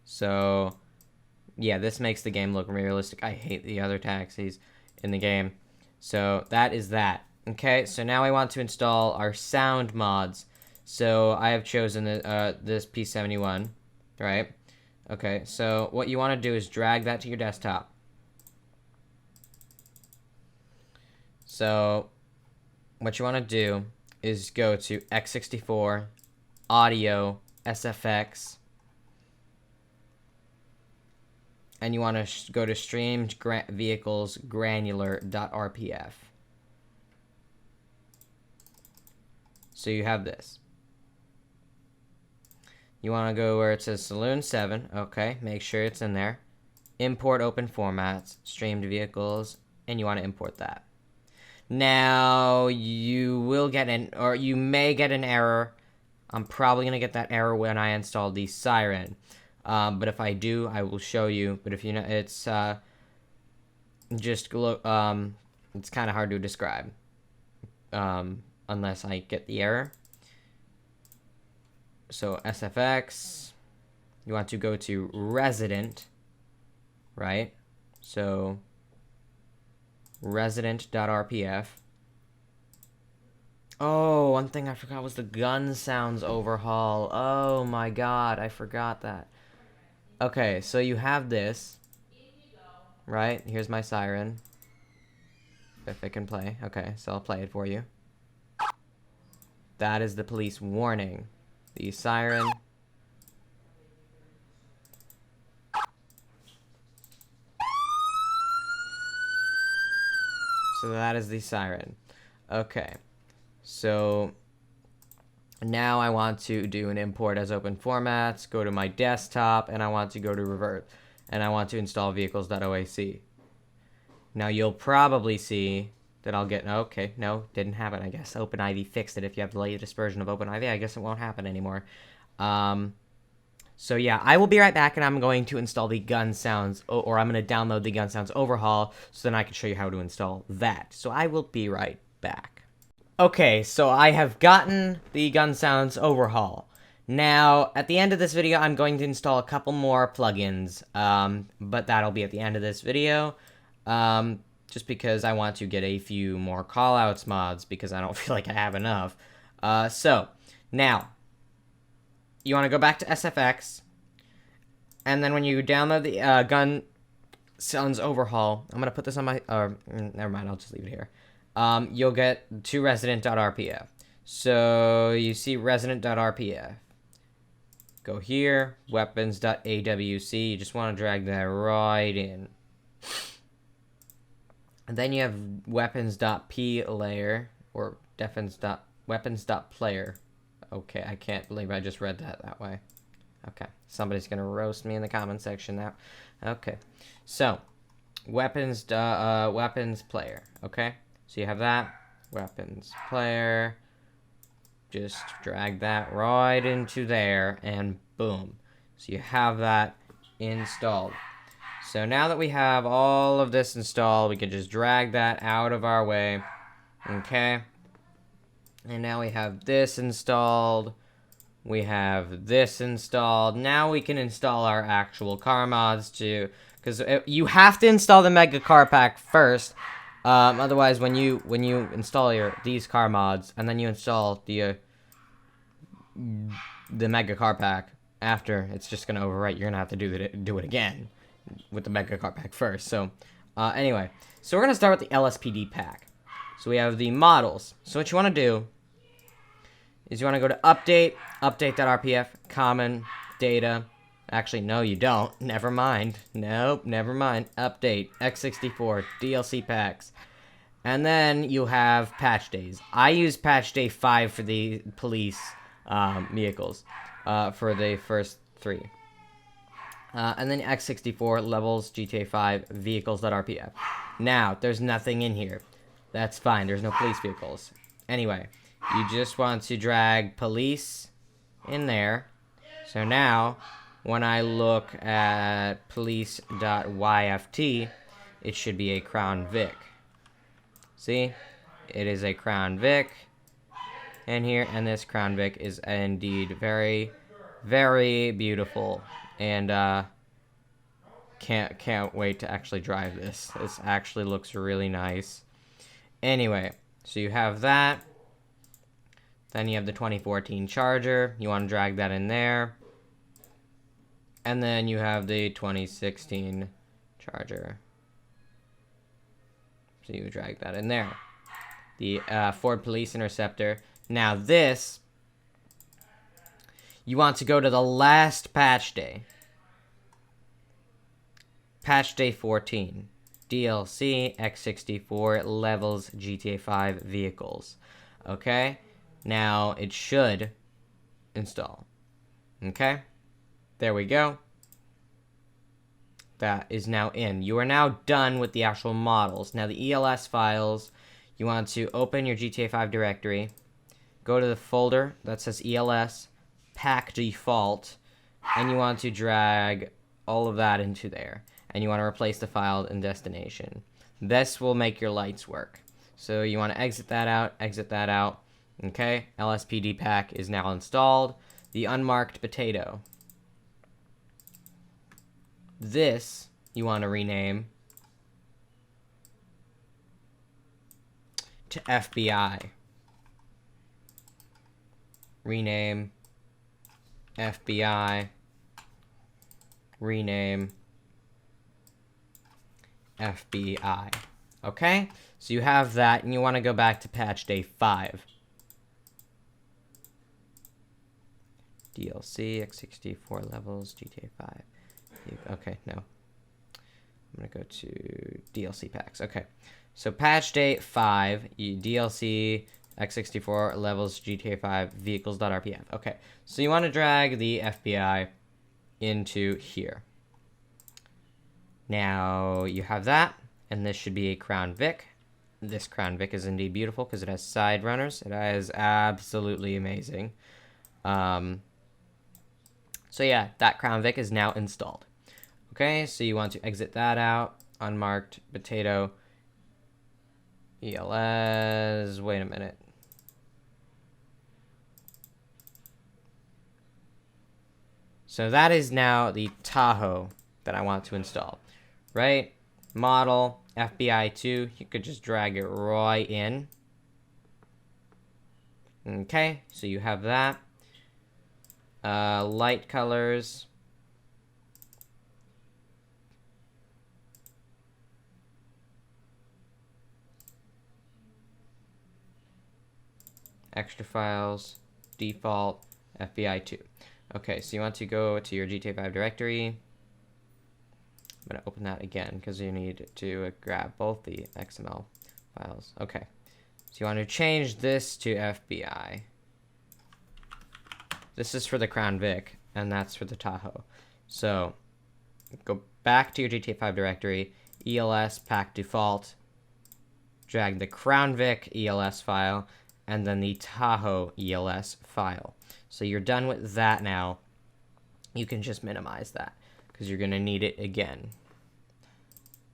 So yeah, this makes the game look realistic. I hate the other taxis in the game. So that is that. Okay, so now I want to install our sound mods. So I have chosen this P71, right? Okay, so what you want to do is drag that to your desktop. So what you want to do is go to x64, audio, SFX, and you want to go to streamed vehicles granular.rpf. So you have this. You want to go where it says Saloon 7. Okay, make sure it's in there. Import open formats, streamed vehicles, and you want to import that. Now, you will get you may get an error. I'm probably going to get that error when I install the Siren. But if I do, I will show you. But if you know, it's just look. It's kind of hard to describe, unless I get the error. So SFX, you want to go to resident, right? So resident.rpf. Oh, one thing I forgot was the gun sounds overhaul. Oh my god, I forgot that. Okay, so you have this, right? Here's my siren. If it can play. Okay, so I'll play it for you. That is the police warning. The siren. So that is the siren. Okay. So now I want to do an import as open formats, go to my desktop, and I want to go to revert. And I want to install vehicles.oac. Now you'll probably see that I'll get, okay, no, didn't happen, I guess. OpenIV fixed it. If you have the latest version of OpenIV, I guess it won't happen anymore. So yeah, I will be right back, and I'm going to install the gun sounds, or I'm going to download the gun sounds overhaul, so then I can show you how to install that. So I will be right back. Okay, so I have gotten the gun sounds overhaul. Now, at the end of this video, I'm going to install a couple more plugins, but that'll be at the end of this video, just because I want to get a few more callouts mods, because I don't feel like I have enough. So, now, you want to go back to SFX, and then when you download the gun sounds overhaul, I'm going to put this on my, never mind, I'll just leave it here. You'll get to resident.rpf. So you see resident.rpf. Go here, weapons.awc. You just want to drag that right in. And then you have weapons.player or weapons.player. Okay, I can't believe I just read that way. Okay, somebody's gonna roast me in the comment section now. Okay, so weapons player. Okay. So you have that, weapons player, just drag that right into there, and boom. So you have that installed. So now that we have all of this installed, we can just drag that out of our way, okay? And now we have this installed, we have this installed. Now we can install our actual car mods too, because you have to install the Mega Car Pack first. Otherwise, when you install these car mods and then you install the Mega Car Pack after, it's just gonna overwrite. You're gonna have to do it again with the Mega Car Pack first. So, anyway, so we're gonna start with the LSPD pack. So we have the models. So what you want to do is you want to go to update.rpf, common data. Actually, no, you don't. Never mind. Nope, never mind. Update, x64, DLC packs. And then you have patch days. I use patch day 5 for the police vehicles, for the first 3. And then x64, levels, GTA 5, vehicles.rpf. Now, there's nothing in here. That's fine. There's no police vehicles. Anyway, you just want to drag police in there. So now, when I look at police.yft, it should be a Crown Vic. See? It is a Crown Vic in here, and this Crown Vic is indeed very, very beautiful. And can't wait to actually drive this. This actually looks really nice. Anyway, so you have that. Then you have the 2014 Charger. You want to drag that in there. And then you have the 2016 Charger. So you drag that in there. The Ford Police Interceptor. Now this, you want to go to the last patch day. Patch day 14. DLC X64 levels GTA 5 vehicles. Okay? Now it should install. Okay? There we go. That is now in. You are now done with the actual models. Now the ELS files, you want to open your GTA 5 directory, go to the folder that says ELS, pack default, and you want to drag all of that into there. And you want to replace the file in destination. This will make your lights work. So you want to exit that out. Okay, Lspdfr is now installed. The unmarked potato. This you want to rename to FBI. Rename FBI. Rename FBI. Okay? So you have that, and you want to go back to patch day 5. DLC, X64 levels, GTA 5. Okay, no. I'm going to go to DLC packs. Okay. So patch day 5, DLC, X64 levels, GTA 5, vehicles.rpf. Okay. So you want to drag the FBI into here. Now you have that, and this should be a Crown Vic. This Crown Vic is indeed beautiful because it has side runners. It is absolutely amazing. So yeah, that Crown Vic is now installed. Okay, so you want to exit that out. Unmarked potato. ELS. Wait a minute. So that is now the Tahoe that I want to install. Right? Model FBI 2. You could just drag it right in. Okay, so you have that. Light colors. Extra files. Default. FBI 2. Okay, so you want to go to your GTA 5 directory. I'm going to open that again because you need to grab both the XML files. Okay, so you want to change this to FBI. This is for the Crown Vic, and that's for the Tahoe. So go back to your GTA 5 directory, ELS pack default, drag the Crown Vic ELS file, and then the Tahoe ELS file. So you're done with that now. You can just minimize that because you're going to need it again.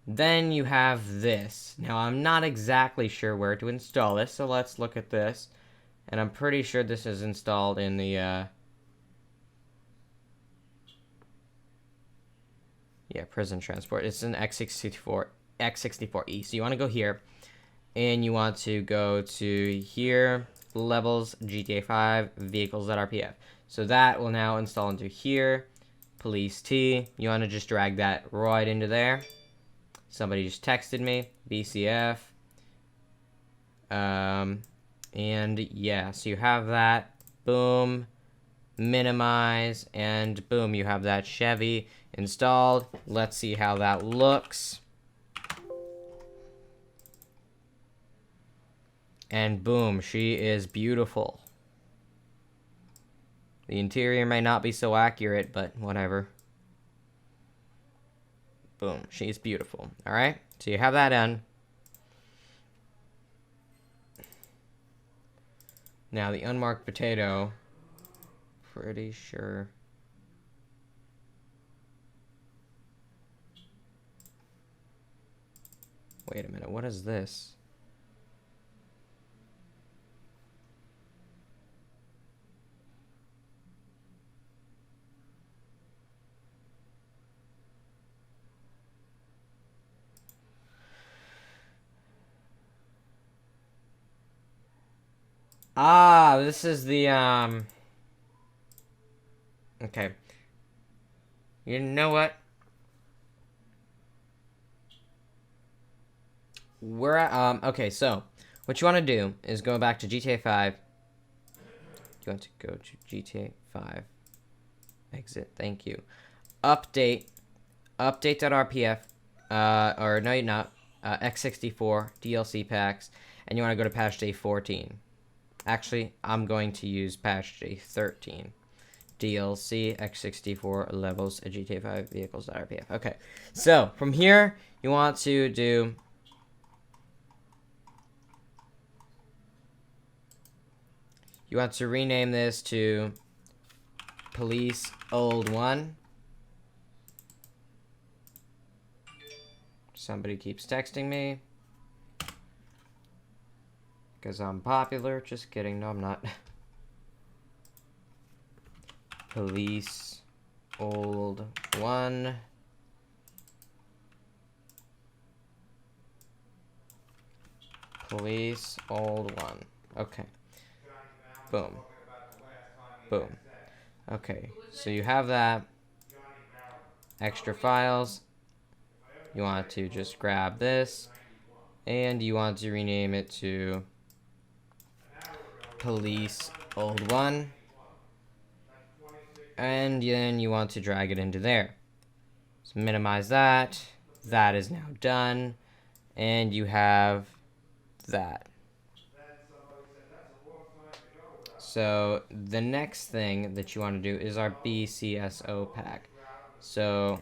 Then you have this. Now I'm not exactly sure where to install this, so let's look at this. And I'm pretty sure this is installed in the prison transport. It's an X64E. So you want to go here, and you want to go to here, levels, GTA 5, vehicles.rpf. So that will now install into here. Police T. You want to just drag that right into there. Somebody just texted me. BCF. And yeah, so you have that. Boom. Minimize. And boom, you have that Chevy installed. Let's see how that looks. And boom, she is beautiful. The interior may not be so accurate, but whatever. Boom, she's beautiful. Alright, so you have that in. Now the unmarked potato. Pretty sure. Wait a minute, what is this? Ah, this is the, okay. You know what? We're at, okay, so what you want to do is go back to GTA 5. You want to go to GTA 5. Exit. Thank you. Update. Update.rpf. Or no, you're not. X64 DLC packs. And you want to go to patch day 14. Actually, I'm going to use patch day 13. DLC X64 levels GTA 5 vehicles.rpf. Okay. So, from here, you want to do. You want to rename this to Police Old 1. Somebody keeps texting me. Because I'm popular. Just kidding. No, I'm not. Police Old 1. Police Old 1. Okay. Boom. Boom. Okay. So you have that. Extra files. You want to just grab this. And you want to rename it to Police Old 1. And then you want to drag it into there. So minimize that. That is now done. And you have that. So the next thing that you want to do is our BCSO pack. So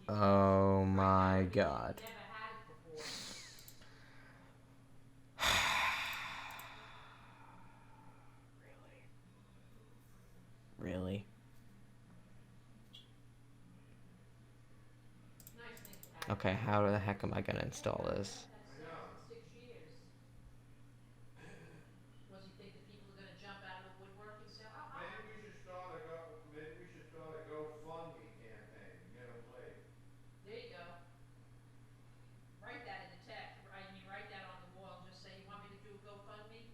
oh my god. Really? Okay, how the heck am I gonna install this? There you go. Write that in the text. I mean, write that on the wall and just say, you want me to do a GoFundMe?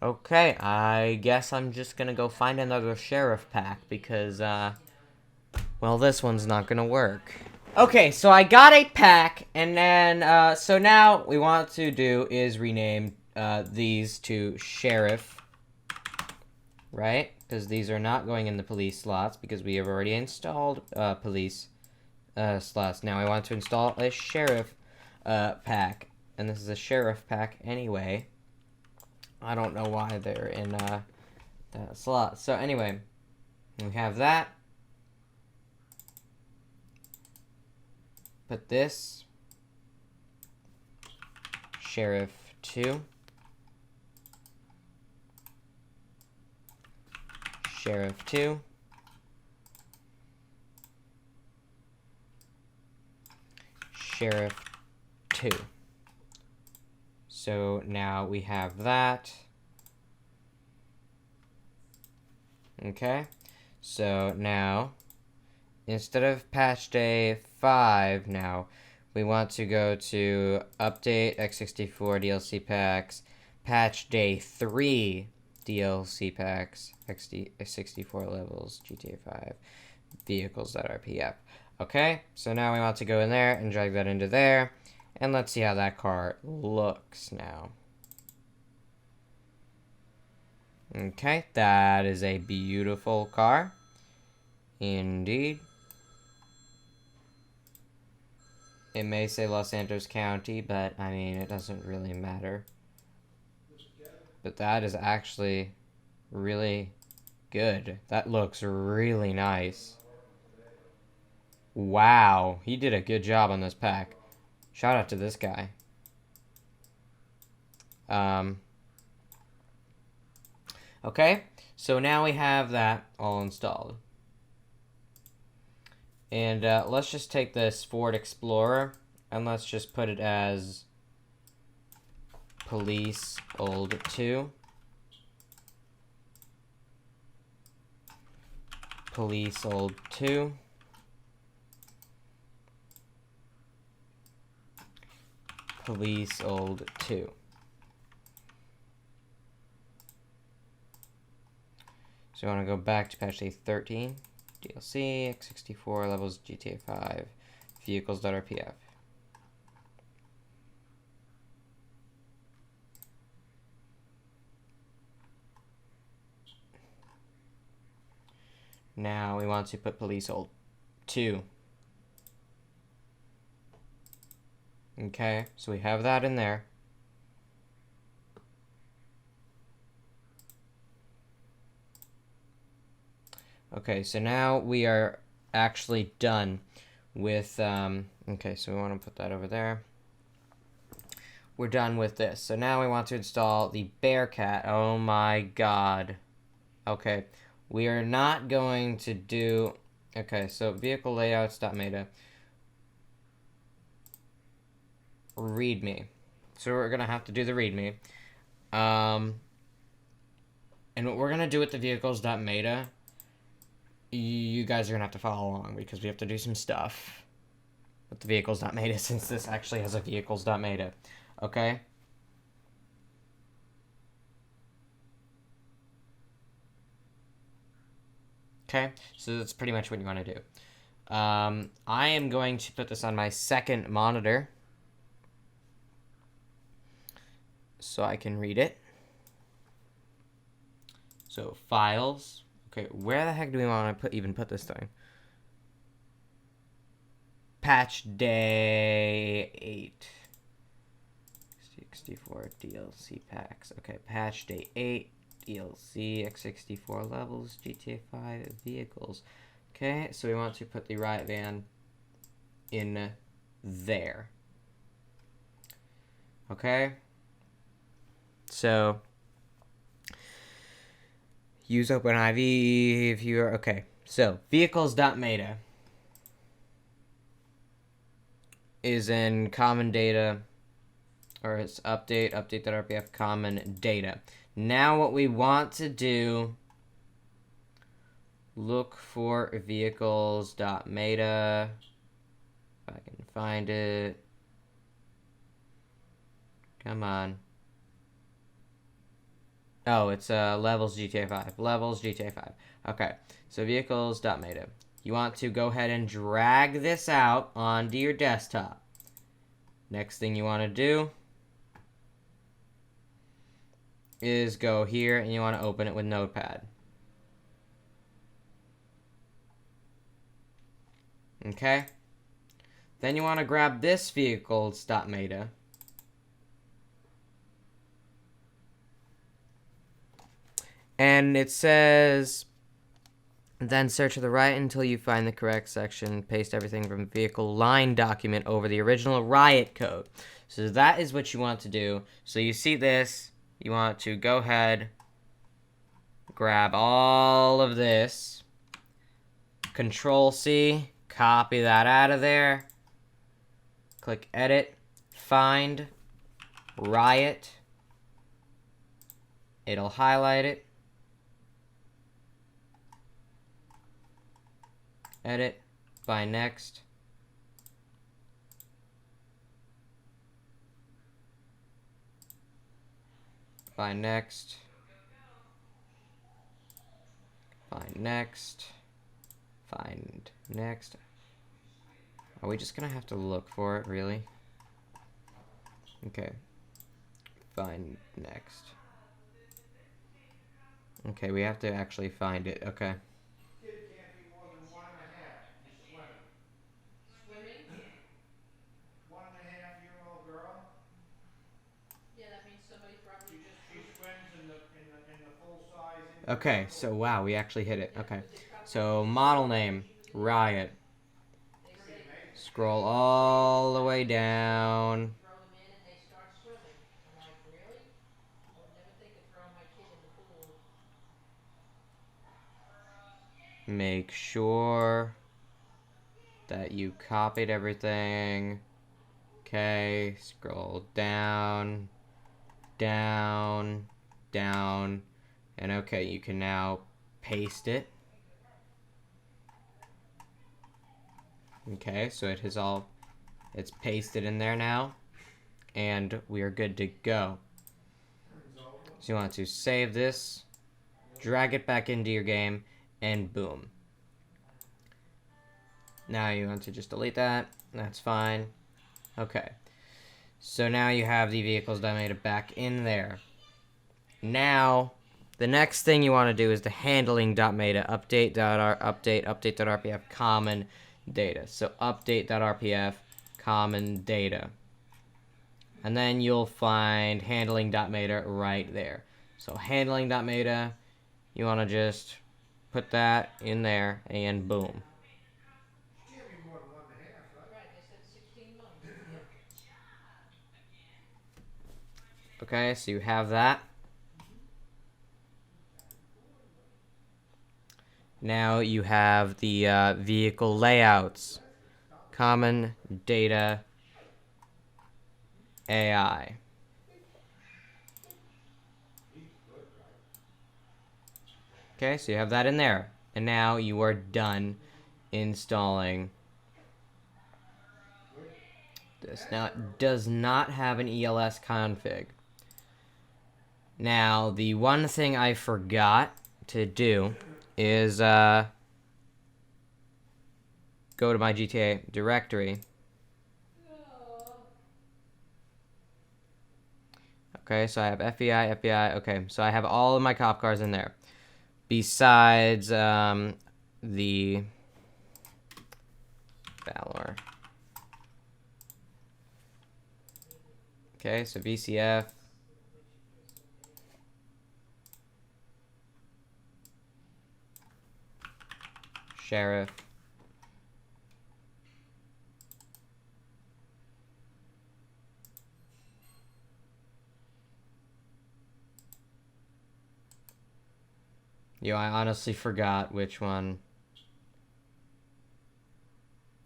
Okay, I guess I'm just gonna go find another sheriff pack because, well, this one's not gonna work. Okay, so I got a pack, and then, so now we want to do is rename, these to sheriff, right? Because these are not going in the police slots because we have already installed, police, slots. Now I want to install a sheriff, pack, and this is a sheriff pack anyway. I don't know why they're in, that slot. So anyway, we have that. Put this. Sheriff 2. Sheriff 2. Sheriff 2. So now we have that. Okay. So now, instead of patch day 5 now, we want to go to update X64 DLC packs, patch day 3 DLC packs, X64 levels, GTA 5, vehicles.rpf. Okay, so now we want to go in there and drag that into there, and let's see how that car looks now. Okay, that is a beautiful car. Indeed. It may say Los Santos County, but I mean, it doesn't really matter. But that is actually really good. That looks really nice. Wow, he did a good job on this pack. Shout out to this guy. Okay, so now we have that all installed. And let's just take this Ford Explorer and let's just put it as Police Old 2. Police Old 2. police old 2. So you want to go back to patch day 13, DLC, x64, levels, GTA 5, vehicles.rpf. Now we want to put police old 2. Okay, so we have that in there. Okay, so now we are actually done with, okay, so we want to put that over there. We're done with this. So now we want to install the Bearcat. Oh my god. Okay, we are not going to do, okay, so vehicle layouts.meta. README. So we're going to have to do the README. And what we're going to do with the vehicles.meta, you guys are going to have to follow along because we have to do some stuff with the vehicles.meta since this actually has a vehicles.meta. Okay? Okay, so that's pretty much what you want to do. I am going to put this on my second monitor so I can read it. So files. Okay, where the heck do we want to even put this thing? Patch day 8. 64 DLC packs. Okay, patch day 8. DLC, x64 levels, GTA 5 vehicles. Okay, so we want to put the riot van in there. Okay? So, use OpenIV if you're, okay. So, vehicles.meta is in common data, or it's update.rpf common data. Now what we want to do, look for vehicles.meta, if I can find it. Come on. Oh, it's levels GTA 5. Levels GTA 5. Okay, so vehicles.meta. You want to go ahead and drag this out onto your desktop. Next thing you want to do is go here and you want to open it with Notepad. Okay? Then you want to grab this vehicles.meta. And it says, then search to the right until you find the correct section. Paste everything from vehicle line document over the original riot code. So that is what you want to do. So you see this. You want to go ahead, grab all of this. Control C, copy that out of there. Click edit, find, riot. It'll highlight it. Edit, find next. Find next. Find next. Find next. Are we just gonna have to look for it, really? Okay. Find next. Okay, we have to actually find it. Okay. Kid can't be more than 1.5. He's swimming. Swimming? 1.5-year-old girl. Yeah, that means somebody probably She, just she swims in the full size. Okay, so wow, we actually hit it. Okay. But they probably So just model said when name, she was little. Riot. They Pretty say amazing. Scroll all the way down. throw them in and they start swimming. I'm like, really? I would never think of throwing my kid in the pool. Make sure that you copied everything. Okay, scroll down, down, down, and okay, you can now paste it. Okay, so it's pasted in there now. and we are good to go. So you want to save this, drag it back into your game, and boom. Now you want to just delete that. That's fine. Okay. So now you have the vehicles.meta back in there. Now, the next thing you want to do is the handling.meta update.rpf common data. So update.rpf common data. And then you'll find handling.meta right there. So handling.meta, you want to just put that in there and boom. Can't be more than 1.5, right? Right, they said 16 months. Okay, so you have that. Now you have the vehicle layouts. Common data AI. Okay, so you have that in there. And now you are done installing this. Now it does not have an ELS config. Now, the one thing I forgot to do is go to my GTA directory. Okay, so I have FBI, FBI. Okay, so I have all of my cop cars in there. Besides the Valor. Okay, so VCF. Sheriff. I honestly forgot which one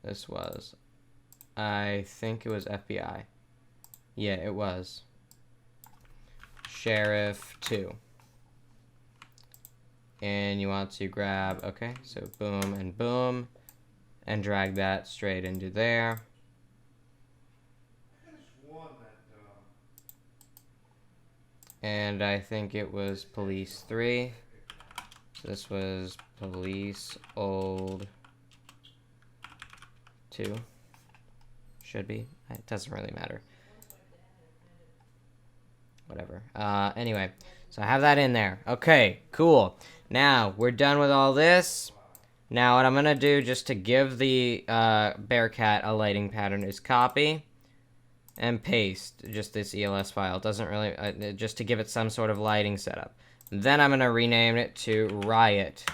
this was. I think it was FBI. Yeah, it was. Sheriff 2. And you want to grab, okay, so boom and boom, and drag that straight into there. I could have sworn that, And I think it was Police 3. So this was Police Old 2. Should be. It doesn't really matter. Whatever. Anyway, so I have that in there. Okay, cool. Now, we're done with all this. Now, what I'm going to do just to give the Bearcat a lighting pattern is copy and paste just this ELS file. It doesn't really, just to give it some sort of lighting setup. Then I'm going to rename it to Riot.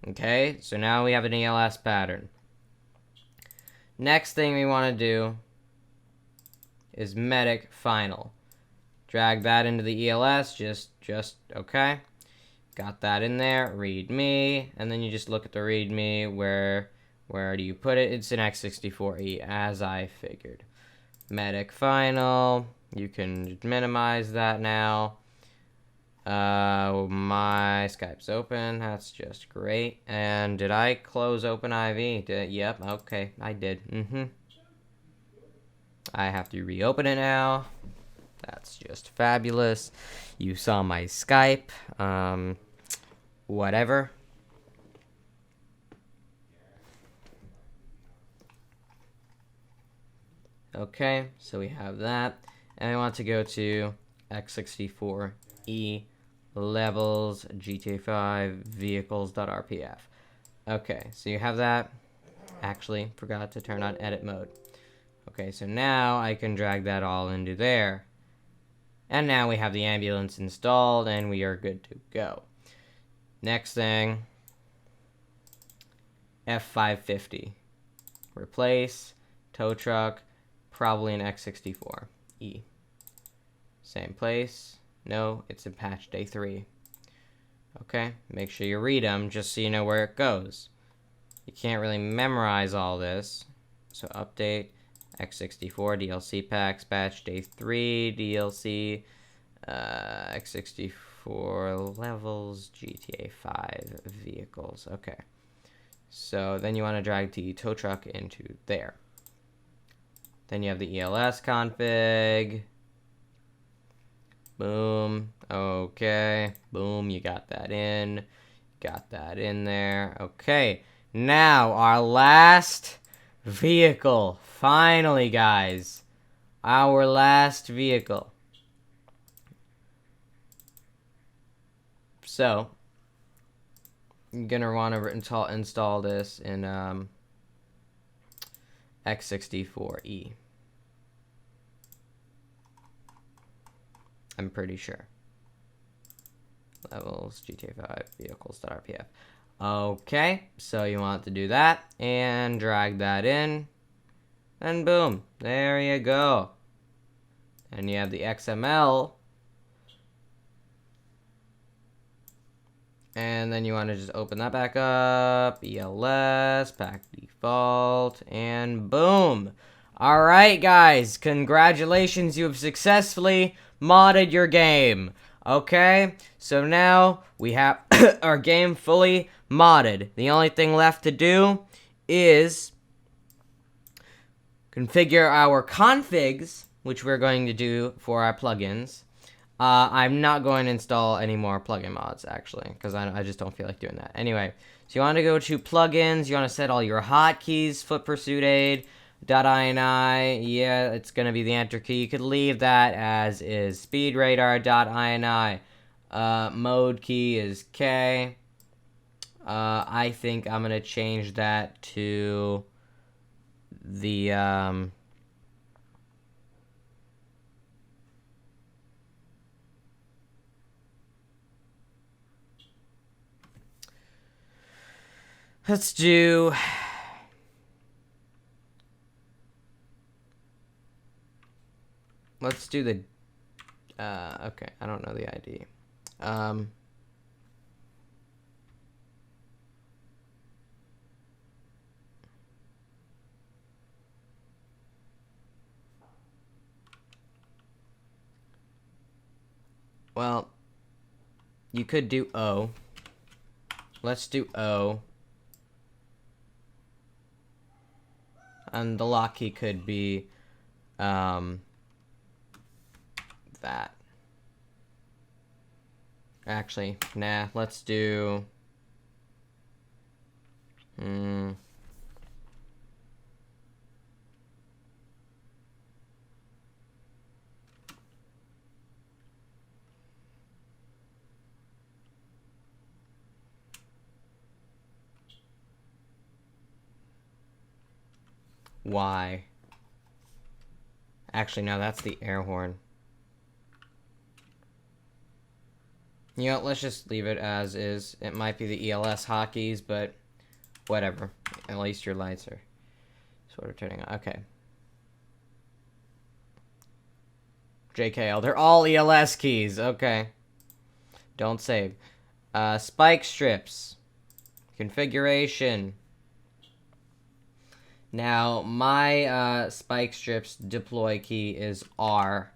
Okay, so now we have an ELS pattern. Next thing we want to do is Medic Final. Drag that into the ELS, just okay. Got that in there, readme, and then you just look at the readme, where do you put it? It's in X64E, as I figured. Medic Final, you can minimize that now. My Skype's open, that's just great. And did I close OpenIV? Yep, okay, I did. I have to reopen it now. That's just fabulous. You saw my Skype. Whatever. Okay, so we have that. And I want to go to X64E levels GTA 5 vehicles.rpf. Okay, so you have that. Actually, forgot to turn on edit mode. Okay, so now I can drag that all into there. And now we have the ambulance installed and we are good to go. Next thing, F550. Replace, tow truck, probably an X64E. Same place. No, it's in patch day 3. Okay, make sure you read them just so you know where it goes. You can't really memorize all this. So update, X64 DLC packs, patch day 3 DLC, X64 levels, GTA 5 vehicles. Okay. So then you want to drag the tow truck into there. Then you have the ELS config. Boom. Okay. Boom. You got that in. Got that in there. Okay. Now, our last vehicle. Finally, guys. Our last vehicle. So, you're going to want to install this in X64E. I'm pretty sure. Levels, GTA 5, vehicles.rpf. Okay, so you want to do that, and drag that in, and boom, there you go. And you have the XML, and then you want to just open that back up, ELS, pack default, and boom. Alright guys, congratulations, you have successfully modded your game. Okay, so now we have our game fully modded. The only thing left to do is configure our configs, which we're going to do for our plugins. I'm not going to install any more plugin mods, actually, because I just don't feel like doing that. Anyway, so you want to go to plugins, you want to set all your hotkeys, Foot Pursuit Aid, .ini, yeah, it's going to be the enter key. You could leave that as is. Speed radar, .ini, mode key is K. I think I'm going to change that to the, let's do... Let's do the... okay, I don't know the ID. Well, you could do O. Let's do O. And the lock key could be, that. Actually, nah, let's do... Y. Actually, no, that's the air horn. You know, let's just leave it as is. It might be the ELS hotkeys, but whatever. At least your lights are sort of turning on. Okay. JKL. They're all ELS keys. Okay. Don't save. Spike strips. Configuration. Now, my spike strips deploy key is R.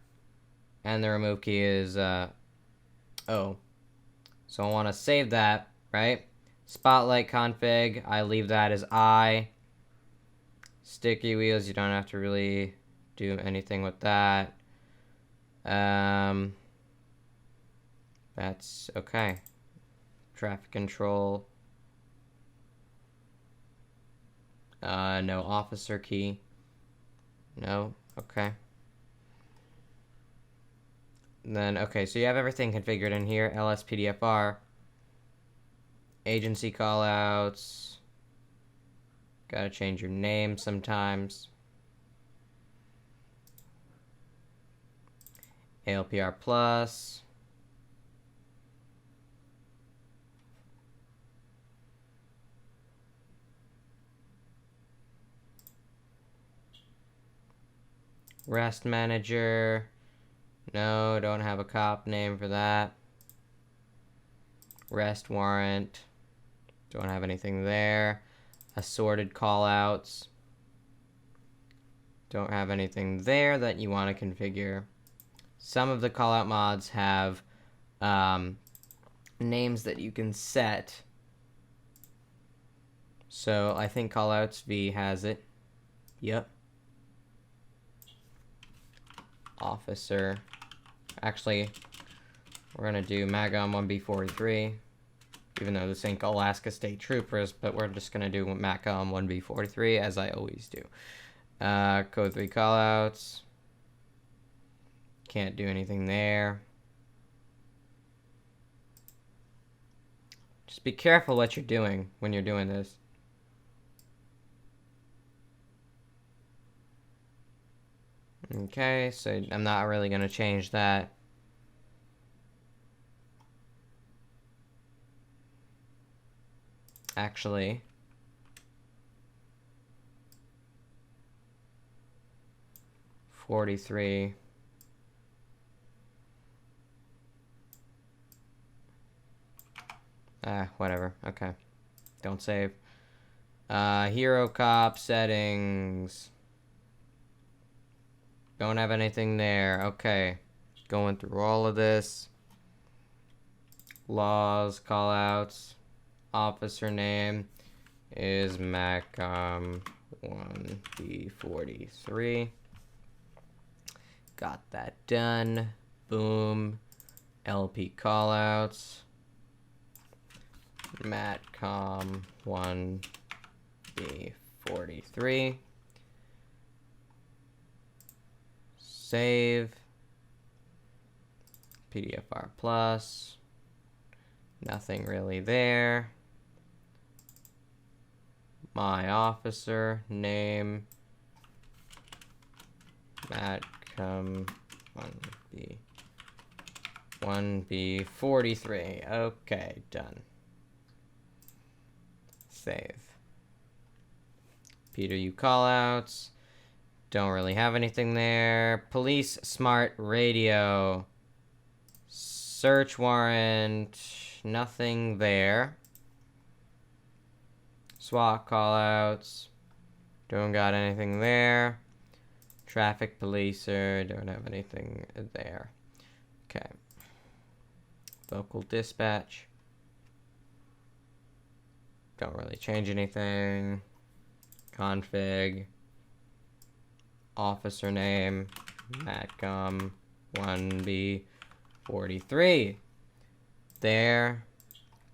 And the remove key is O. So I want to save that, right? Spotlight config, I leave that as I. Sticky wheels, you don't have to really do anything with that. That's okay. Traffic control. No officer key. No, okay. And then, okay, so you have everything configured in here. Lspdfr. Agency callouts. Gotta change your name sometimes. ALPR plus. REST manager. No, don't have a cop name for that. REST warrant. Don't have anything there. Assorted callouts. Don't have anything there that you want to configure. Some of the callout mods have names that you can set. So I think callouts V has it. Yep. officer. Actually, we're gonna do MAGOM 1B43, even though this ain't Alaska State Troopers, but we're just gonna do MAGOM 1B43 as I always do. Code 3 callouts. Can't do anything there. Just be careful what you're doing when you're doing this. Okay, so I'm not really going to change that. Actually, .43. Whatever. Okay. Don't save. Hero cop settings. Don't have anything there. Okay. Going through all of this. Laws, callouts. Officer name is MAGOM 1B43. Got that done. Boom. LP callouts. MATCOM 1B43. Save. PDFR plus. Nothing really there. My officer name. MATCOM 1B43. Okay, done. Save. Peter, you callouts. Don't really have anything there. Police smart radio. Search warrant. Nothing there. SWAT callouts. Don't got anything there. Traffic policer. Don't have anything there. Okay. Local dispatch. Don't really change anything. Config. Officer name. MATCOM 1B43. There.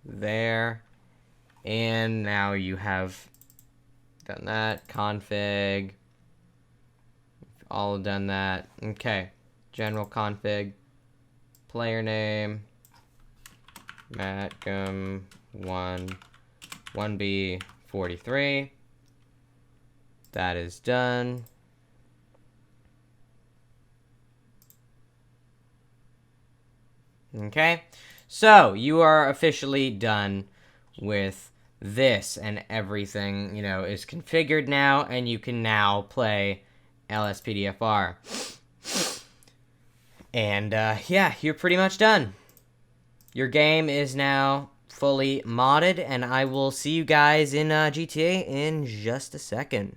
There. And now you have done that. Config. All done that. Okay. General config. Player name. MATCOM 1B43. That is done. Okay. So, you are officially done with this, and everything, you know, is configured now, and you can now play Lspdfr. And, yeah, you're pretty much done. Your game is now fully modded, and I will see you guys in GTA in just a second.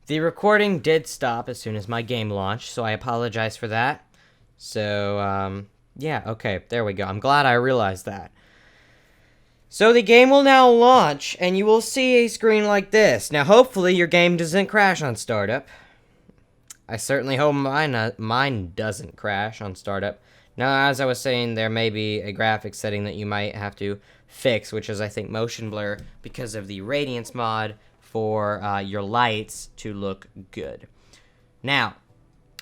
The recording did stop as soon as my game launched, so I apologize for that. So, yeah, okay, there we go. I'm glad I realized that. So the game will now launch, and you will see a screen like this. Now, hopefully your game doesn't crash on startup. I certainly hope mine doesn't crash on startup. Now, as I was saying, there may be a graphics setting that you might have to fix, which is, I think, motion blur, because of the Radiance mod for your lights to look good. Now,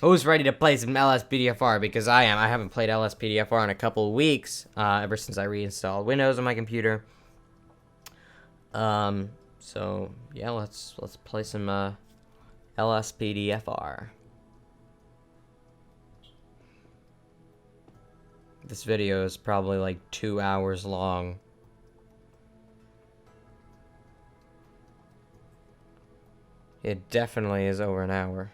who's ready to play some Lspdfr? Because I am. I haven't played Lspdfr in a couple of weeks, ever since I reinstalled Windows on my computer. So yeah, let's play some Lspdfr. This video is probably like 2 hours long. It definitely is over an hour.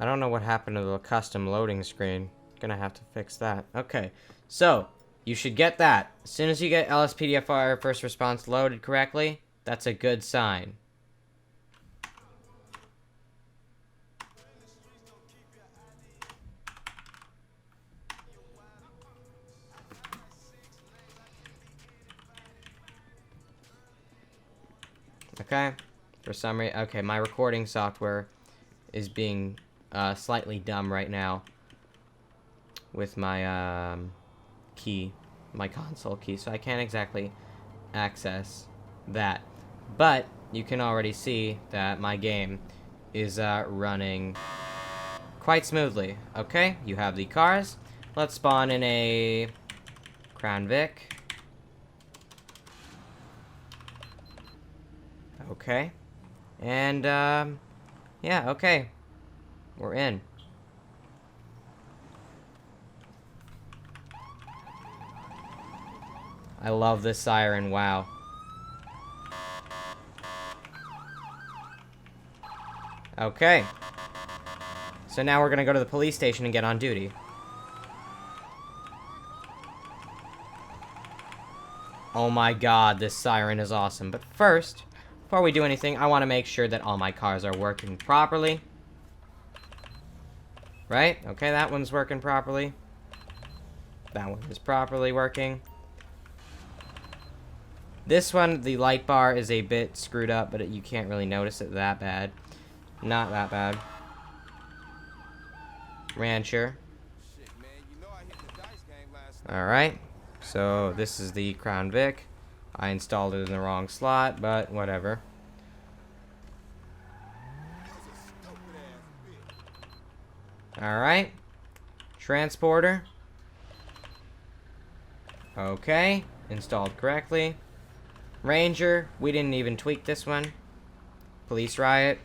I don't know what happened to the custom loading screen. Gonna have to fix that. Okay, so you should get that. As soon as you get Lspdfr first response loaded correctly, that's a good sign. Okay? For some reason, okay, my recording software is being slightly dumb right now with my key, my console key, so I can't exactly access that. But you can already see that my game is running quite smoothly. Okay, you have the cars. Let's spawn in a Crown Vic. Okay. And, yeah, okay. We're in. I love this siren, wow. Okay. So now we're gonna go to the police station and get on duty. Oh my god, this siren is awesome. But first, before we do anything, I want to make sure that all my cars are working properly. Right? Okay, that one's working properly. That one is properly working. This one, the light bar is a bit screwed up, but you can't really notice it that bad. Not that bad. Rancher. Alright. So, this is the Crown Vic. I installed it in the wrong slot, but whatever. Alright. Transporter. Okay. Installed correctly. Ranger. We didn't even tweak this one. Police Riot.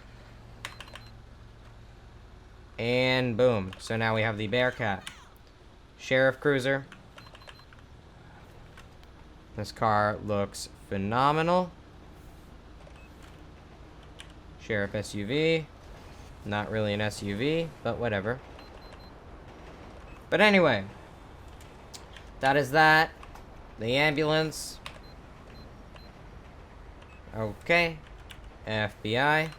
And boom. So now we have the Bearcat. Sheriff Cruiser. This car looks phenomenal. Sheriff SUV. Not really an SUV, but whatever. But anyway. That is that. The ambulance. Okay. FBI.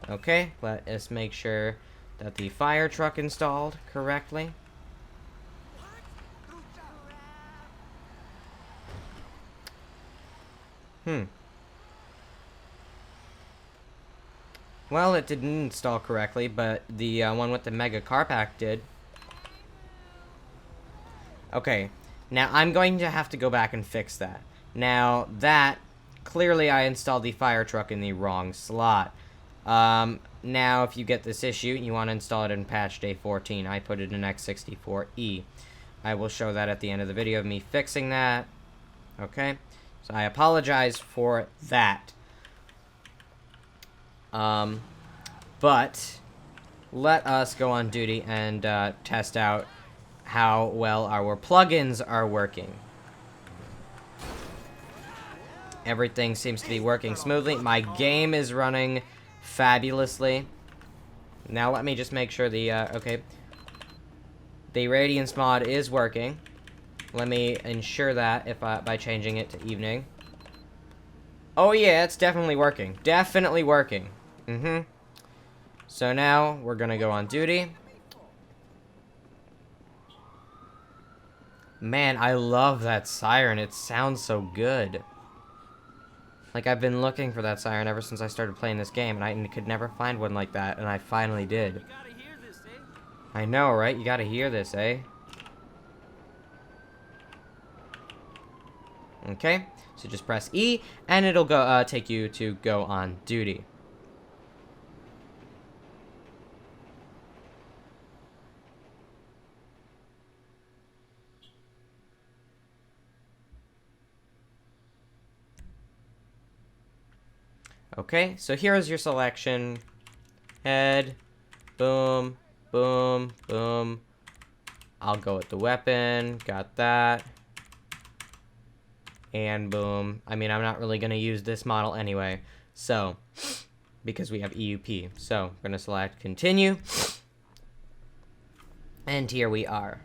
Okay, let us make sure that the fire truck installed correctly. Well, it didn't install correctly, but the one with the Mega Car Pack did. Okay, now I'm going to have to go back and fix that. Now, clearly I installed the fire truck in the wrong slot. Now, if you get this issue, you want to install it in patch day 14. I put it in X64E. I will show that at the end of the video of me fixing that. Okay? So I apologize for that. But let us go on duty and test out how well our plugins are working. Everything seems to be working smoothly. My game is running fabulously. Now let me just make sure the, okay. The Radiance mod is working. Let me ensure that if by changing it to evening. Oh yeah, it's definitely working. Definitely working. So now we're gonna go on duty. Man, I love that siren. It sounds so good. Like, I've been looking for that siren ever since I started playing this game, and I could never find one like that, and I finally did. You gotta hear this, eh? I know, right? You gotta hear this, eh? Okay, so just press E, and it'll go take you to go on duty. Okay, so here's your selection. Head, boom, boom, boom. I'll go with the weapon, got that. And boom. I mean, I'm not really going to use this model anyway. So, because we have EUP. So, I'm going to select continue. And here we are.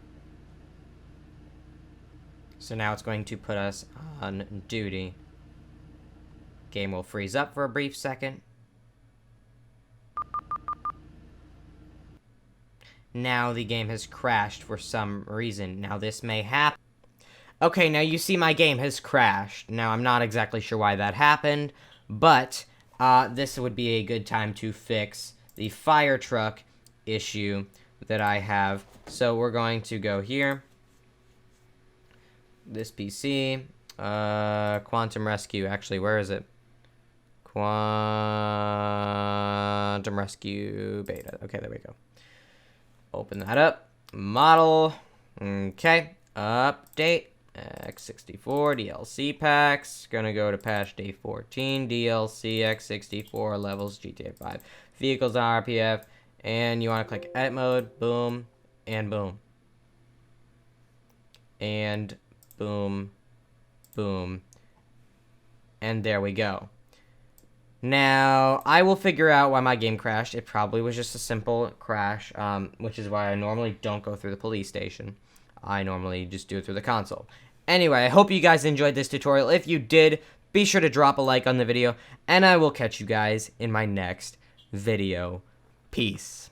So now it's going to put us on duty. Game will freeze up for a brief second. Now the game has crashed for some reason. Now this may happen. Okay, now you see my game has crashed. Now, I'm not exactly sure why that happened, but this would be a good time to fix the fire truck issue that I have. So we're going to go here. This PC. Quantum Rescue. Actually, where is it? Quantum Rescue Beta. Okay, there we go. Open that up. Model. Okay. Update. X64 DLC packs. Gonna go to patch day 14. DLC X64 levels GTA 5. Vehicles RPF. And you want to click edit mode. Boom. And boom. And boom. Boom. And there we go. Now, I will figure out why my game crashed. It probably was just a simple crash, which is why I normally don't go through the police station. I normally just do it through the console. Anyway, I hope you guys enjoyed this tutorial. If you did, be sure to drop a like on the video, and I will catch you guys in my next video. Peace.